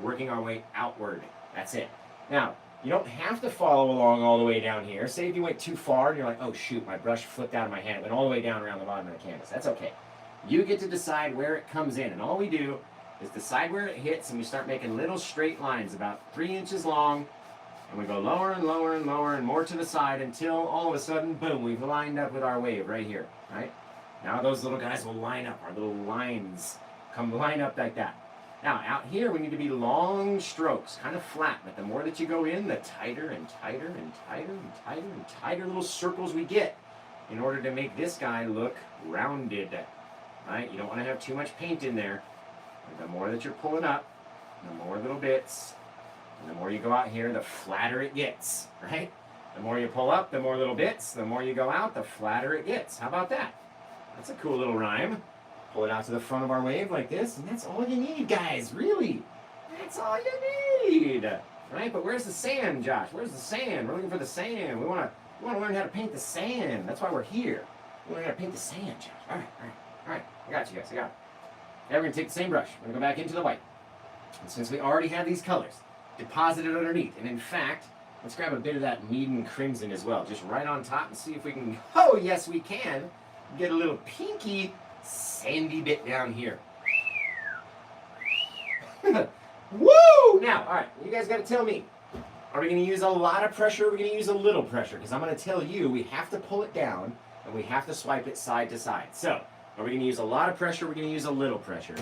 working our way outward. That's it. Now, you don't have to follow along all the way down here. Say if you went too far and you're like, oh shoot, my brush flipped out of my hand. It went all the way down around the bottom of the canvas. That's okay. You get to decide where it comes in. And all we do is decide where it hits, and we start making little straight lines about 3 inches long. And we go lower and lower and lower and more to the side until all of a sudden, boom, we've lined up with our wave right here, right? Now those little guys will line up. Our little lines come line up like that. Now, out here, we need to be long strokes, kind of flat, but the more that you go in, the tighter and tighter and tighter and tighter and tighter little circles we get in order to make this guy look rounded, right? You don't want to have too much paint in there. The more that you're pulling up, the more little bits, and the more you go out here, the flatter it gets, right? The more you pull up, the more little bits, the more you go out, the flatter it gets. How about that? That's a cool little rhyme. Pull it out to the front of our wave like this, and that's all you need, guys, really. That's all you need, right? But where's the sand, Josh? Where's the sand? We're looking for the sand. We want to learn how to paint the sand. That's why we're here. We want to learn how to paint the sand, Josh. All right. I got you guys, I got it. Now we're going to take the same brush. We're going to go back into the white. And since we already have these colors deposited underneath, and in fact, let's grab a bit of that mead and crimson as well, just right on top, and see if we can, oh yes we can, get a little pinky sandy bit down here. Woo! Now, all right, you guys got to tell me, are we going to use a lot of pressure or are we going to use a little pressure? Because I'm going to tell you, we have to pull it down and we have to swipe it side to side. So, are we going to use a lot of pressure or are we going to use a little pressure?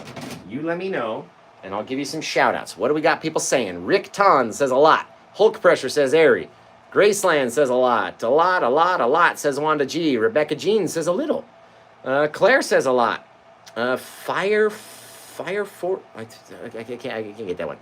You let me know, and I'll give you some shout-outs. What do we got people saying? Rick Ton says a lot. Hulk Pressure says Airy. Graceland says a lot. A lot, says Wanda G. Rebecca Jean says a little. Claire says a lot. I can't get that one.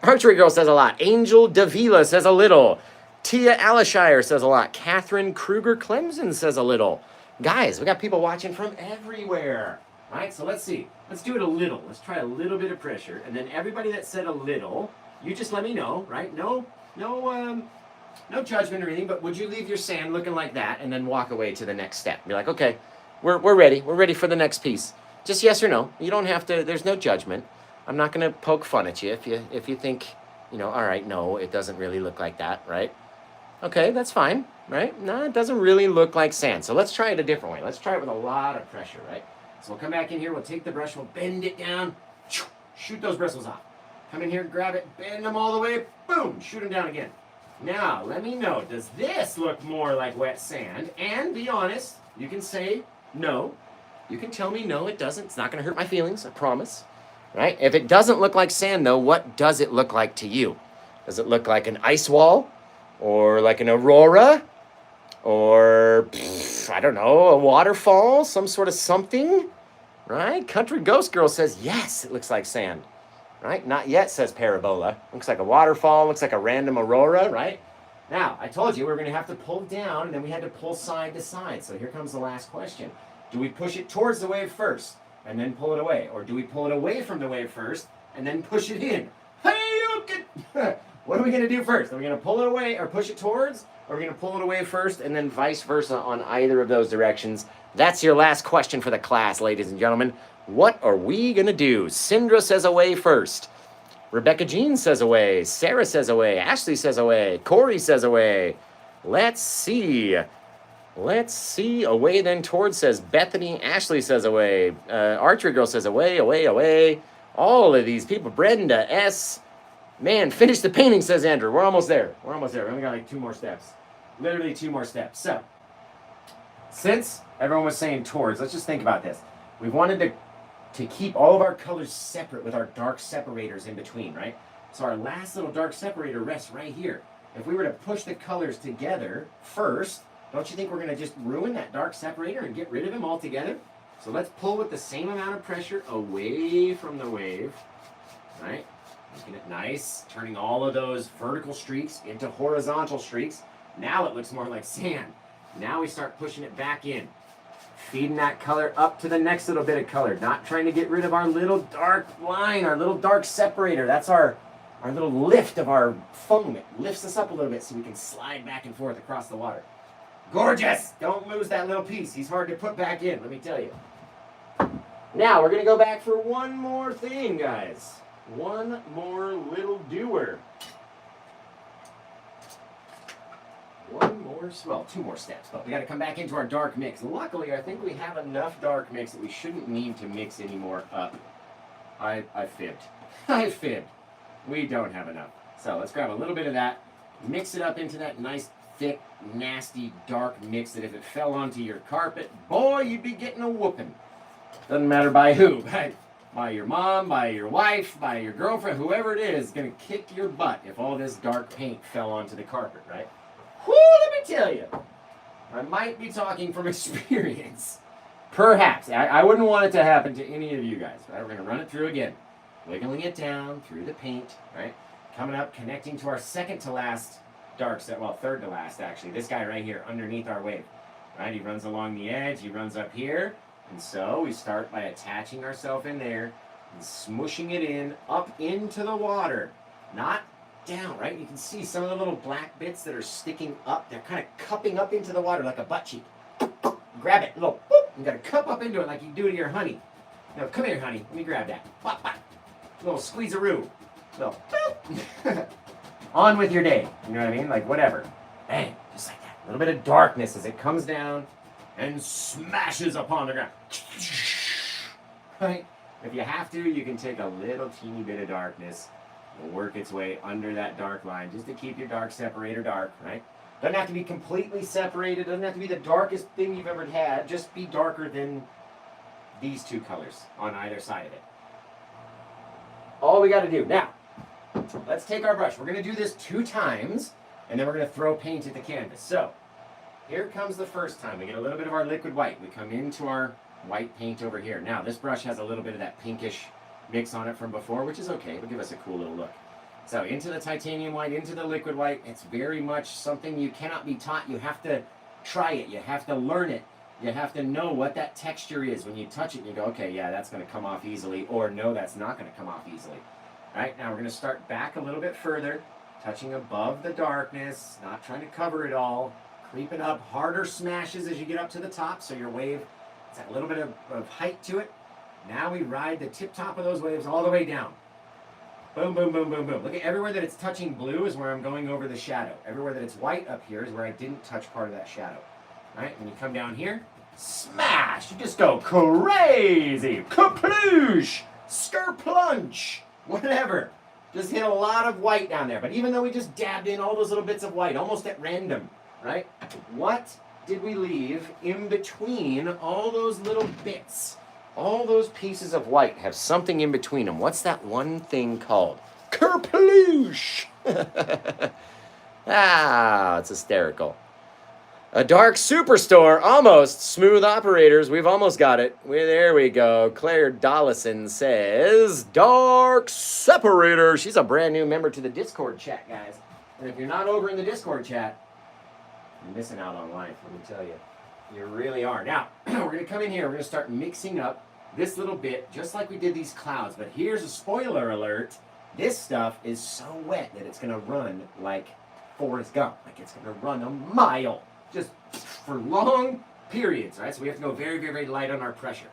Archery Girl says a lot. Angel Davila says a little. Tia Alishire says a lot. Catherine Kruger Clemson says a little. Guys, we got people watching from everywhere. All right, so let's see. Let's do it a little. Let's try a little bit of pressure. And then everybody that said a little, you just let me know, right? No judgment or anything, but would you leave your sand looking like that and then walk away to the next step? Be like, okay, we're ready. We're ready for the next piece. Just yes or no. You don't have to, there's no judgment. I'm not going to poke fun at you if you think, all right, no, it doesn't really look like that, right? Okay, that's fine, right? No, it doesn't really look like sand. So let's try it a different way. Let's try it with a lot of pressure, right? So we'll come back in here, we'll take the brush, we'll bend it down, shoot those bristles off. Come in here, grab it, bend them all the way, boom, shoot them down again. Now, let me know, does this look more like wet sand? And be honest, you can say no. You can tell me no, it doesn't. It's not going to hurt my feelings, I promise. Right? If it doesn't look like sand, though, what does it look like to you? Does it look like an ice wall? Or like an aurora? Or, I don't know, a waterfall? Some sort of something? Right? Country Ghost Girl says, yes, it looks like sand. Right? Not yet, says Parabola. Looks like a waterfall, looks like a random aurora, right? Now, I told you we were going to have to pull down, and then we had to pull side to side. So here comes the last question. Do we push it towards the wave first, and then pull it away? Or do we pull it away from the wave first, and then push it in? Hey, okay. What are we going to do first? Are we going to pull it away or push it towards? Or are we going to pull it away first, and then vice versa on either of those directions? That's your last question for the class, ladies and gentlemen. What are we going to do? Sindra says away first. Rebecca Jean says away. Sarah says away. Ashley says away. Corey says away. Let's see. Let's see. Away then towards says Bethany. Ashley says away. Archery Girl says away, away, away. All of these people. Brenda S. Man, finish the painting, says Andrew. We're almost there. We're almost there. We only got like 2 more steps. Literally 2 more steps. So, since everyone was saying towards, let's just think about this. We wanted to keep all of our colors separate with our dark separators in between, right? So our last little dark separator rests right here. If we were to push the colors together first, don't you think we're going to just ruin that dark separator and get rid of him altogether? So let's pull with the same amount of pressure away from the wave, right? Making it nice, turning all of those vertical streaks into horizontal streaks. Now it looks more like sand. Now we start pushing it back in, feeding that color up to the next little bit of color, not trying to get rid of our little dark line, our little dark separator. That's our little lift of our foam. It lifts us up a little bit so we can slide back and forth across the water. Gorgeous! Don't lose that little piece. He's hard to put back in, let me tell you. Now, we're going to go back for one more thing, guys. One more little doer. Well, 2 more steps, but we got to come back into our dark mix. Luckily, I think we have enough dark mix that we shouldn't need to mix any more up. I fibbed. I fibbed. We don't have enough. So let's grab a little bit of that, mix it up into that nice, thick, nasty, dark mix that if it fell onto your carpet, boy, you'd be getting a whooping. Doesn't matter by who, right? By your mom, by your wife, by your girlfriend, whoever it is going to kick your butt if all this dark paint fell onto the carpet, right? Whoo, let me tell you. I might be talking from experience. Perhaps. I wouldn't want it to happen to any of you guys. Right? We're going to run it through again. Wiggling it down through the paint, right? Coming up, connecting to our second to last dark set, well, third to last, actually. This guy right here, underneath our wave, right? He runs along the edge. He runs up here. And so we start by attaching ourselves in there and smooshing it in up into the water, not down, right? You can see some of the little black bits that are sticking up. They're kind of cupping up into the water like a butt cheek. Grab it, little boop. You got to cup up into it like you do to your honey. Now, come here, honey. Let me grab that. Bop, bop. Little squeeze-a-roo. Little boop. On with your day. You know what I mean? Like, whatever. Bang. Just like that. A little bit of darkness as it comes down and smashes upon the ground. Right? If you have to, you can take a little teeny bit of darkness and work its way under that dark line just to keep your dark separator dark, right? Doesn't have to be completely separated. Doesn't have to be the darkest thing you've ever had. Just be darker than these 2 colors on either side of it. All we got to do. Now, let's take our brush. We're going to do this 2 times, and then we're going to throw paint at the canvas. So, here comes the first time. We get a little bit of our liquid white. We come into our white paint over here. Now, this brush has a little bit of that pinkish mix on it from before, which is okay. It'll give us a cool little look. So, into the titanium white, into the liquid white. It's very much something you cannot be taught. You have to try it. You have to learn it. You have to know what that texture is. When you touch it, you go, okay, yeah, that's going to come off easily, or no, that's not going to come off easily. All right, now we're going to start back a little bit further, touching above the darkness, not trying to cover it all, creeping up, harder smashes as you get up to the top, so your wave has a little bit of height to it. Now we ride the tip top of those waves all the way down. Boom, boom, boom, boom, boom. Look at everywhere that it's touching blue is where I'm going over the shadow. Everywhere that it's white up here is where I didn't touch part of that shadow. All right, when you come down here, smash! You just go crazy! Kaploosh! Skerplunch! Whatever. Just hit a lot of white down there. But even though we just dabbed in all those little bits of white, almost at random, right? What did we leave in between all those little bits? All those pieces of white have something in between them. What's that one thing called? Kerploosh! It's hysterical. A dark superstore, almost. Smooth operators, we've almost got it. There we go. Claire Dollison says, dark separator. She's a brand new member to the Discord chat, guys. And if you're not over in the Discord chat, you're missing out on life, let me tell you. You really are. Now, we're going to come in here. We're going to start mixing up this little bit, just like we did these clouds. But here's a spoiler alert. This stuff is so wet that it's going to run like Forrest Gump. Like it's going to run a mile. Just for long periods, right? So we have to go very, very, very light on our pressure.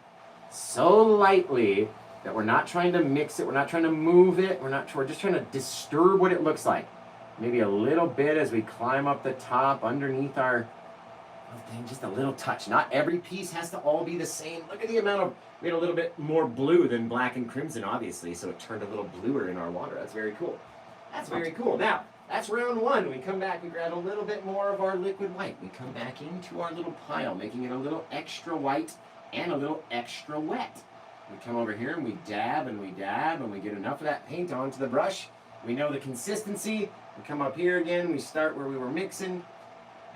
So lightly that we're not trying to mix it. We're not trying to move it. We're just trying to disturb what it looks like. maybe a little bit as we climb up the top underneath our thing, just a little touch. Not every piece has to all be the same. Look at the amount of, we had a little bit more blue than black and crimson, obviously, so it turned a little bluer in our water. That's very cool. That's very cool. Now, that's round one. We come back, we grab a little bit more of our liquid white. We come back into our little pile, making it a little extra white and a little extra wet. We come over here and we dab and we dab and we get enough of that paint onto the brush. We know the consistency. We come up here again, we start where we were mixing.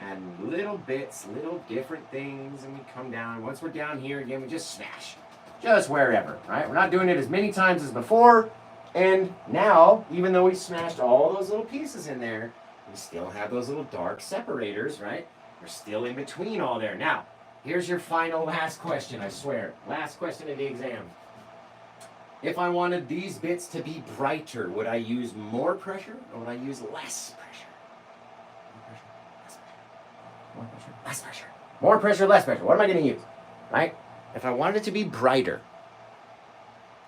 Add little bits, little different things, and we come down. Once we're down here again, we just smash. Just wherever, right? We're not doing it as many times as before. And now, even though we smashed all those little pieces in there, we still have those little dark separators, right? We're still in between all there. Now, here's your final last question, I swear. Last question of the exam. If I wanted these bits to be brighter, would I use more pressure or would I use less pressure? More pressure, less pressure. More pressure, less pressure. What am I going to use? Right? If I wanted it to be brighter,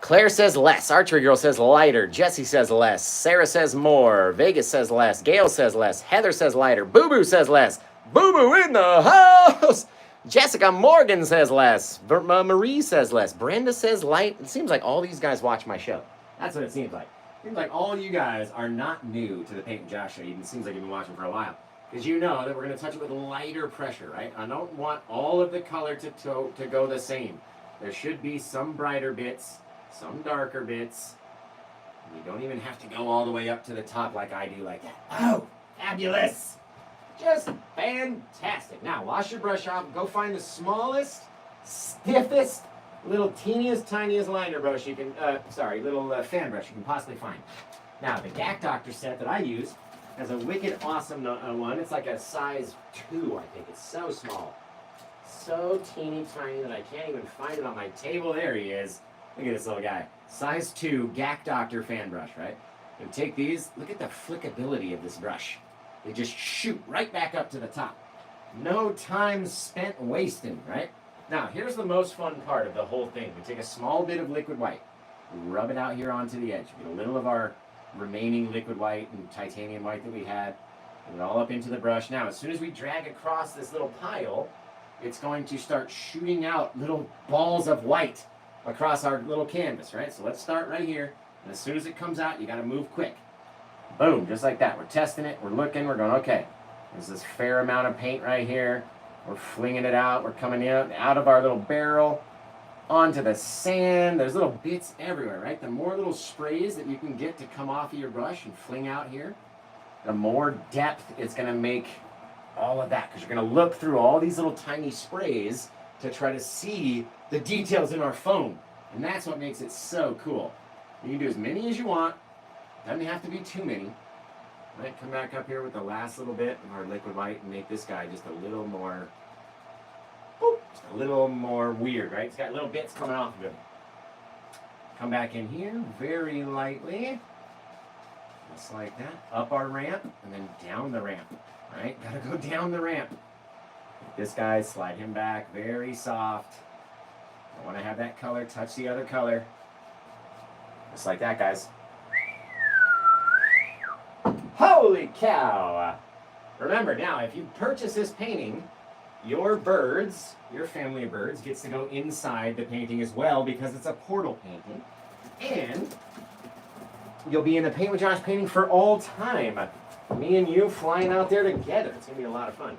Claire says less. Archery Girl says lighter. Jesse says less. Sarah says more. Vegas says less. Gail says less. Heather says lighter. Boo Boo says less. Boo Boo in the house. Jessica Morgan says less. Marie says less. Brenda says light. It seems like all these guys watch my show. That's what it seems like. It seems like all you guys are not new to the Paint and Josh show. It seems like you've been watching for a while. Because you know that we're going to touch it with lighter pressure, right? I don't want all of the color to go the same. There should be some brighter bits, some darker bits. You don't even have to go all the way up to the top like I do like that. Oh, fabulous. Just fantastic. Now, wash your brush off. Go find the smallest, stiffest, little teeniest, tiniest liner brush you can, little fan brush you can possibly find. Now, the GAC Doctor set that I use has a wicked awesome one. It's like a size 2, I think. It's so small. So teeny tiny that I can't even find it on my table. There he is. Look at this little guy. Size 2 GAC Doctor fan brush, right? And take these. Look at the flickability of this brush. They just shoot right back up to the top. No time spent wasting, right? Now, here's the most fun part of the whole thing. We take a small bit of liquid white. We rub it out here onto the edge. We get a little of our remaining liquid white and titanium white that we had. Put it all up into the brush. Now, as soon as we drag across this little pile, it's going to start shooting out little balls of white across our little canvas, right? So let's start right here. And as soon as it comes out, you got to move quick. Boom, just like that. We're testing it. We're looking. We're going, okay, there's this fair amount of paint right here. We're flinging it out. We're coming in out of our little barrel onto the sand. There's little bits everywhere, right? The more little sprays that you can get to come off of your brush and fling out here, the more depth it's going to make all of that, because you're going to look through all these little tiny sprays to try to see the details in our foam. And that's what makes it so cool. You can do as many as you want. Doesn't have to be too many. Right? Come back up here with the last little bit of our liquid white and make this guy just a little more, just a little more weird, right? It's got little bits coming off of it. Come back in here very lightly. Just like that. Up our ramp and then down the ramp. Right? Gotta go down the ramp. This guy, slide him back very soft. Don't want to have that color touch the other color. Just like that, guys. Holy cow! Remember now, if you purchase this painting, your birds, your family of birds, gets to go inside the painting as well because it's a portal painting. And you'll be in the Paint with Josh painting for all time. Me and you flying out there together. It's going to be a lot of fun.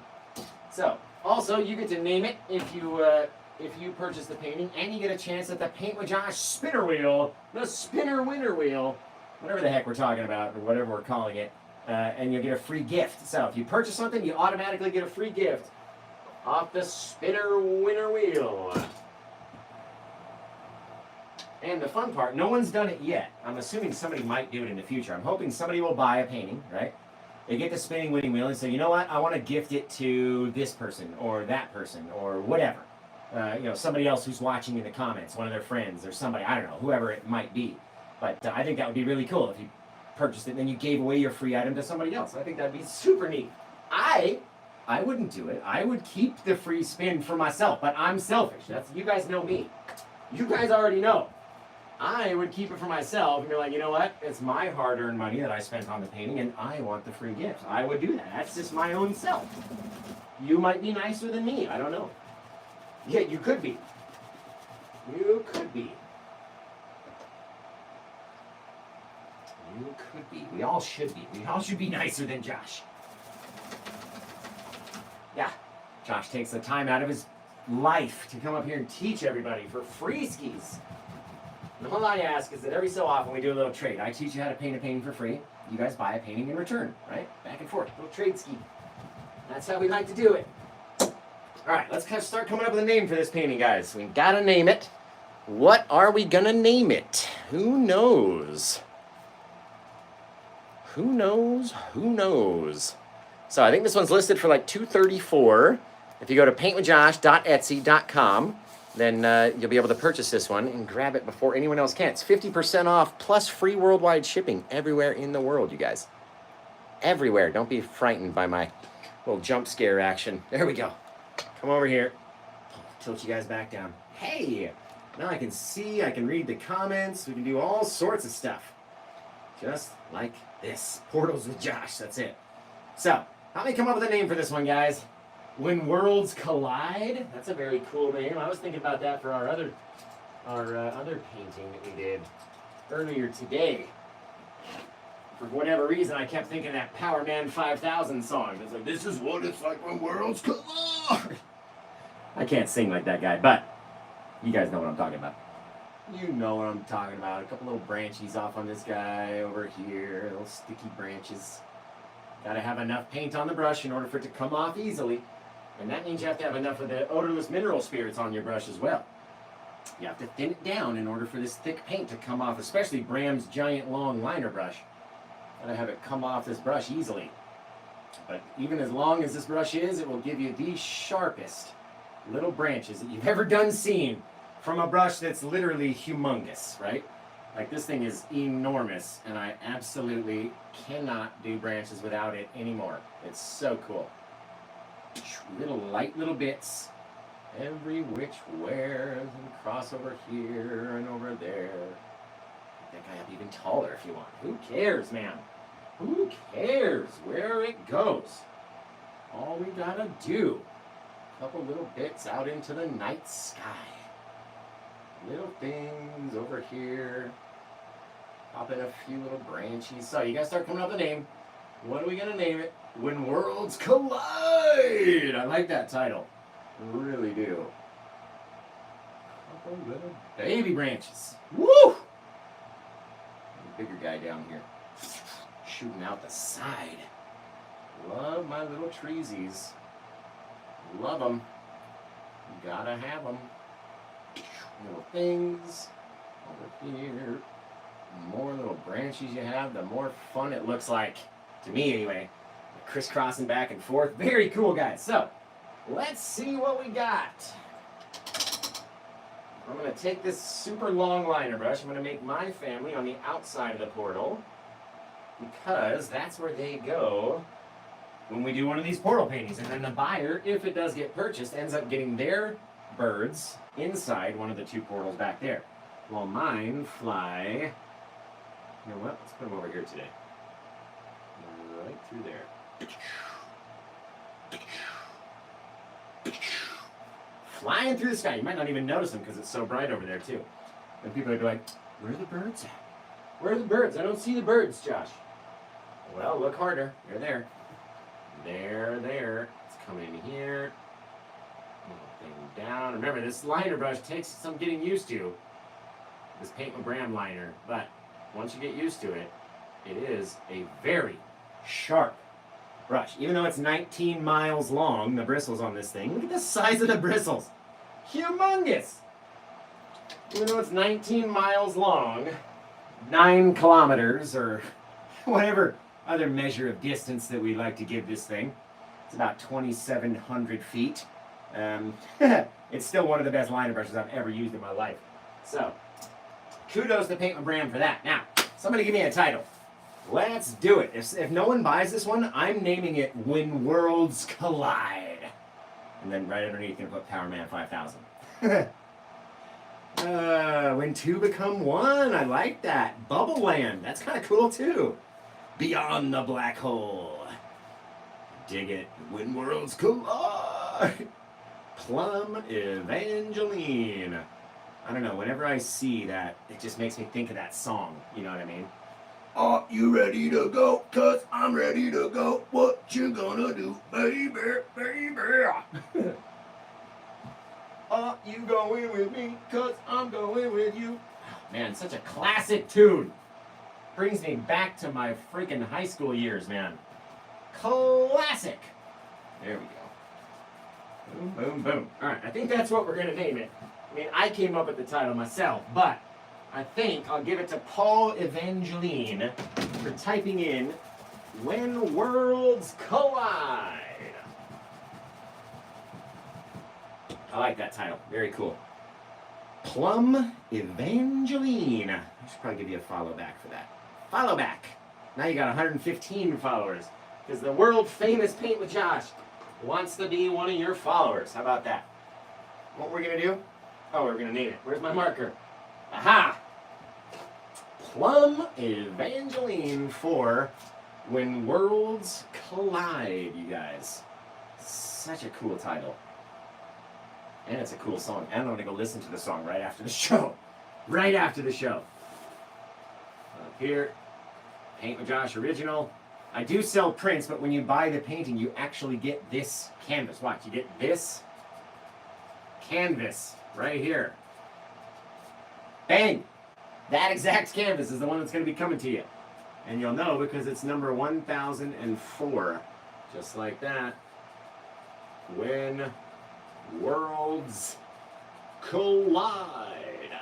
So, also, you get to name it if you purchase the painting, and you get a chance at the Paint with Josh spinner wheel, the spinner winner wheel, whatever the heck we're talking about, or whatever we're calling it, and you'll get a free gift. So if you purchase something, you automatically get a free gift off the spinner winner wheel. And the fun part, no one's done it yet. I'm assuming somebody might do it in the future. I'm hoping somebody will buy a painting, right? They get the spinning winning wheel and say, you know what, I want to gift it to this person or that person or whatever. Somebody else who's watching in the comments, one of their friends or somebody, I don't know, whoever it might be. But I think that would be really cool if you purchased it and then you gave away your free item to somebody else. I think that'd be super neat. I wouldn't do it. I would keep the free spin for myself, but I'm selfish. You guys know me. You guys already know. I would keep it for myself and be like, you know what? It's my hard-earned money that I spent on the painting, and I want the free gift. I would do that. That's just my own self. You might be nicer than me. I don't know. Yeah, you could be. You could be. You could be. We all should be. We all should be nicer than Josh. Yeah, Josh takes the time out of his life to come up here and teach everybody for free skis. And all I ask is that every so often we do a little trade. I teach you how to paint a painting for free. You guys buy a painting in return, right? Back and forth, little trade ski. That's how we like to do it. All right, let's kind of start coming up with a name for this painting, guys. We gotta name it. What are we gonna name it? Who knows? Who knows? Who knows? So I think this one's listed for like $234. If you go to paintwithjosh.etsy.com, then you'll be able to purchase this one and grab it before anyone else can. It's 50% off plus free worldwide shipping everywhere in the world, you guys. Everywhere. Don't be frightened by my little jump scare action. There we go. Come over here. Tilt you guys back down. Hey! Now I can see, I can read the comments. We can do all sorts of stuff. Just like this. Portals with Josh, that's it. So, help me come up with a name for this one, guys. When Worlds Collide. That's a very cool name. I was thinking about that for our other painting that we did earlier today. For whatever reason, I kept thinking that Power Man 5000 song. It's like, this is what it's like when worlds collide. I can't sing like that guy, but you guys know what I'm talking about. You know what I'm talking about. A couple little branchies off on this guy over here. Little sticky branches. Gotta have enough paint on the brush in order for it to come off easily. And that means you have to have enough of the odorless mineral spirits on your brush as well. You have to thin it down in order for this thick paint to come off, especially Bram's giant long liner brush. Gotta have it come off this brush easily. But even as long as this brush is, it will give you the sharpest little branches that you've ever done seen from a brush that's literally humongous, right? Like this thing is enormous, and I absolutely cannot do branches without it anymore. It's so cool. Little light little bits every which where, and cross over here and over there. That guy up even taller if you want. Who cares, man? Who cares where it goes? All we gotta do, a couple little bits out into the night sky. Little things over here. Pop in a few little branches. So you guys start coming up with a name. What are we gonna name it? When Worlds Collide! I like that title. Really do. Couple little baby branches. Woo! Bigger guy down here. Shooting out the side. Love my little treesies. Love them. Gotta have them. Little things. Over here. The more little branches you have, the more fun it looks like. To me, anyway. Crisscrossing back and forth. Very cool, guys. So, let's see what we got. I'm going to take this super long liner brush. I'm going to make my family on the outside of the portal, because that's where they go when we do one of these portal paintings. And then the buyer, if it does get purchased, ends up getting their birds inside one of the two portals back there. While mine fly, you know what, let's put them over here today. Right through there. Flying through the sky. You might not even notice them because it's so bright over there too. And people are like, where are the birds at? Where are the birds? I don't see the birds, Josh. Well, look harder. They're there. They're there. It's coming in here. Little thing down. Remember, this liner brush takes some getting used to. This Paint with Bram liner. But once you get used to it, it is a very sharp brush. Even though it's 19 miles long, the bristles on this thing. Look at the size of the bristles. Humongous. Even though it's 19 miles long, 9 kilometers, or whatever other measure of distance that we like to give this thing. It's about 2,700 feet. It's still one of the best liner brushes I've ever used in my life. So, kudos to Paint with Bram for that. Now, somebody give me a title. Let's do it. If no one buys this one, I'm naming it When Worlds Collide. And then right underneath, you're going to put Power Man 5000. When two become one. I like that. Bubble Land. That's kind of cool too. Beyond the black hole. Dig it. When worlds collide. Plum Evangeline. I don't know. Whenever I see that, it just makes me think of that song. You know what I mean? Are you ready to go? 'Cause I'm ready to go. What you gonna do, baby, baby? Are you going with me? 'Cause I'm going with you. Oh, man, such a classic tune. Brings me back to my freaking high school years, man. Classic. There we go. Boom, boom, boom. All right, I think that's what we're going to name it. I mean, I came up with the title myself, but I think I'll give it to Paul Evangeline for typing in When Worlds Collide. I like that title. Very cool. Plum Evangeline. I should probably give you a follow back for that. Follow back. Now you got 115 followers because the world famous Paint with Josh wants to be one of your followers. How about that? What we're going to do? Oh, we're going to name it. Where's my marker? Aha! Plum Evangeline for When Worlds Collide, you guys. Such a cool title. And it's a cool song. And I'm going to go listen to the song right after the show. Right after the show. Up here, Paint with Josh original. I do sell prints, but when you buy the painting, you actually get this canvas. Watch, you get this canvas right here. Bang! That exact canvas is the one that's going to be coming to you. And you'll know because it's number 1004. Just like that. When Worlds Collide.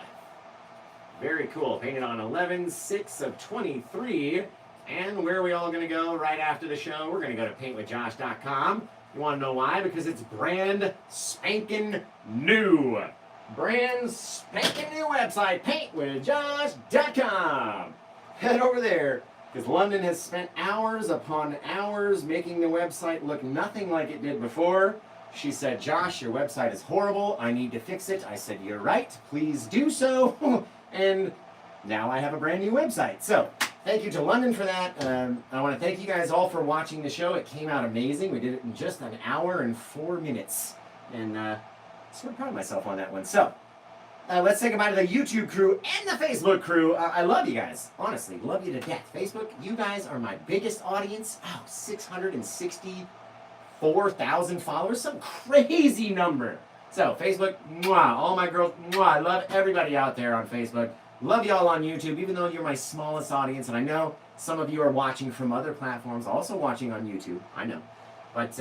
Very cool. Painted on 11/6/23. And where are we all going to go right after the show? We're going to go to paintwithjosh.com. You want to know why? Because it's brand spanking new. Brand spanking new website, paintwithjosh.com. Head over there because London has spent hours upon hours making the website look nothing like it did before. She said, Josh, your website is horrible. I need to fix it. I said, you're right. Please do so. And now I have a brand new website. So thank you to London for that. I want to thank you guys all for watching the show. It came out amazing. We did it in just an hour and 4 minutes. And sort of proud of myself on that one. So let's say goodbye to the YouTube crew and the Facebook crew. I love you guys. Honestly, love you to death. Facebook, you guys are my biggest audience. Oh, 664,000 followers. Some crazy number. So Facebook, mwah, all my girls, mwah. I love everybody out there on Facebook. Love y'all on YouTube, even though you're my smallest audience. And I know some of you are watching from other platforms, also watching on YouTube. I know. But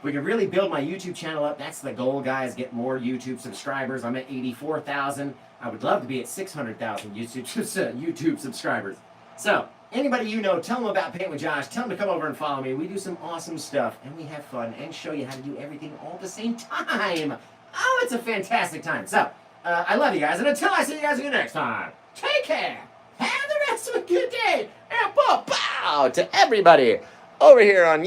we can really build my YouTube channel up. That's the goal, guys. Get more YouTube subscribers. I'm at 84,000. I would love to be at 600,000 YouTube subscribers. So, anybody you know, tell them about Paint with Josh. Tell them to come over and follow me. We do some awesome stuff, and we have fun, and show you how to do everything all at the same time. Oh, it's a fantastic time. So, I love you guys, and until I see you guys again next time, take care. Have the rest of a good day, and pow to everybody over here on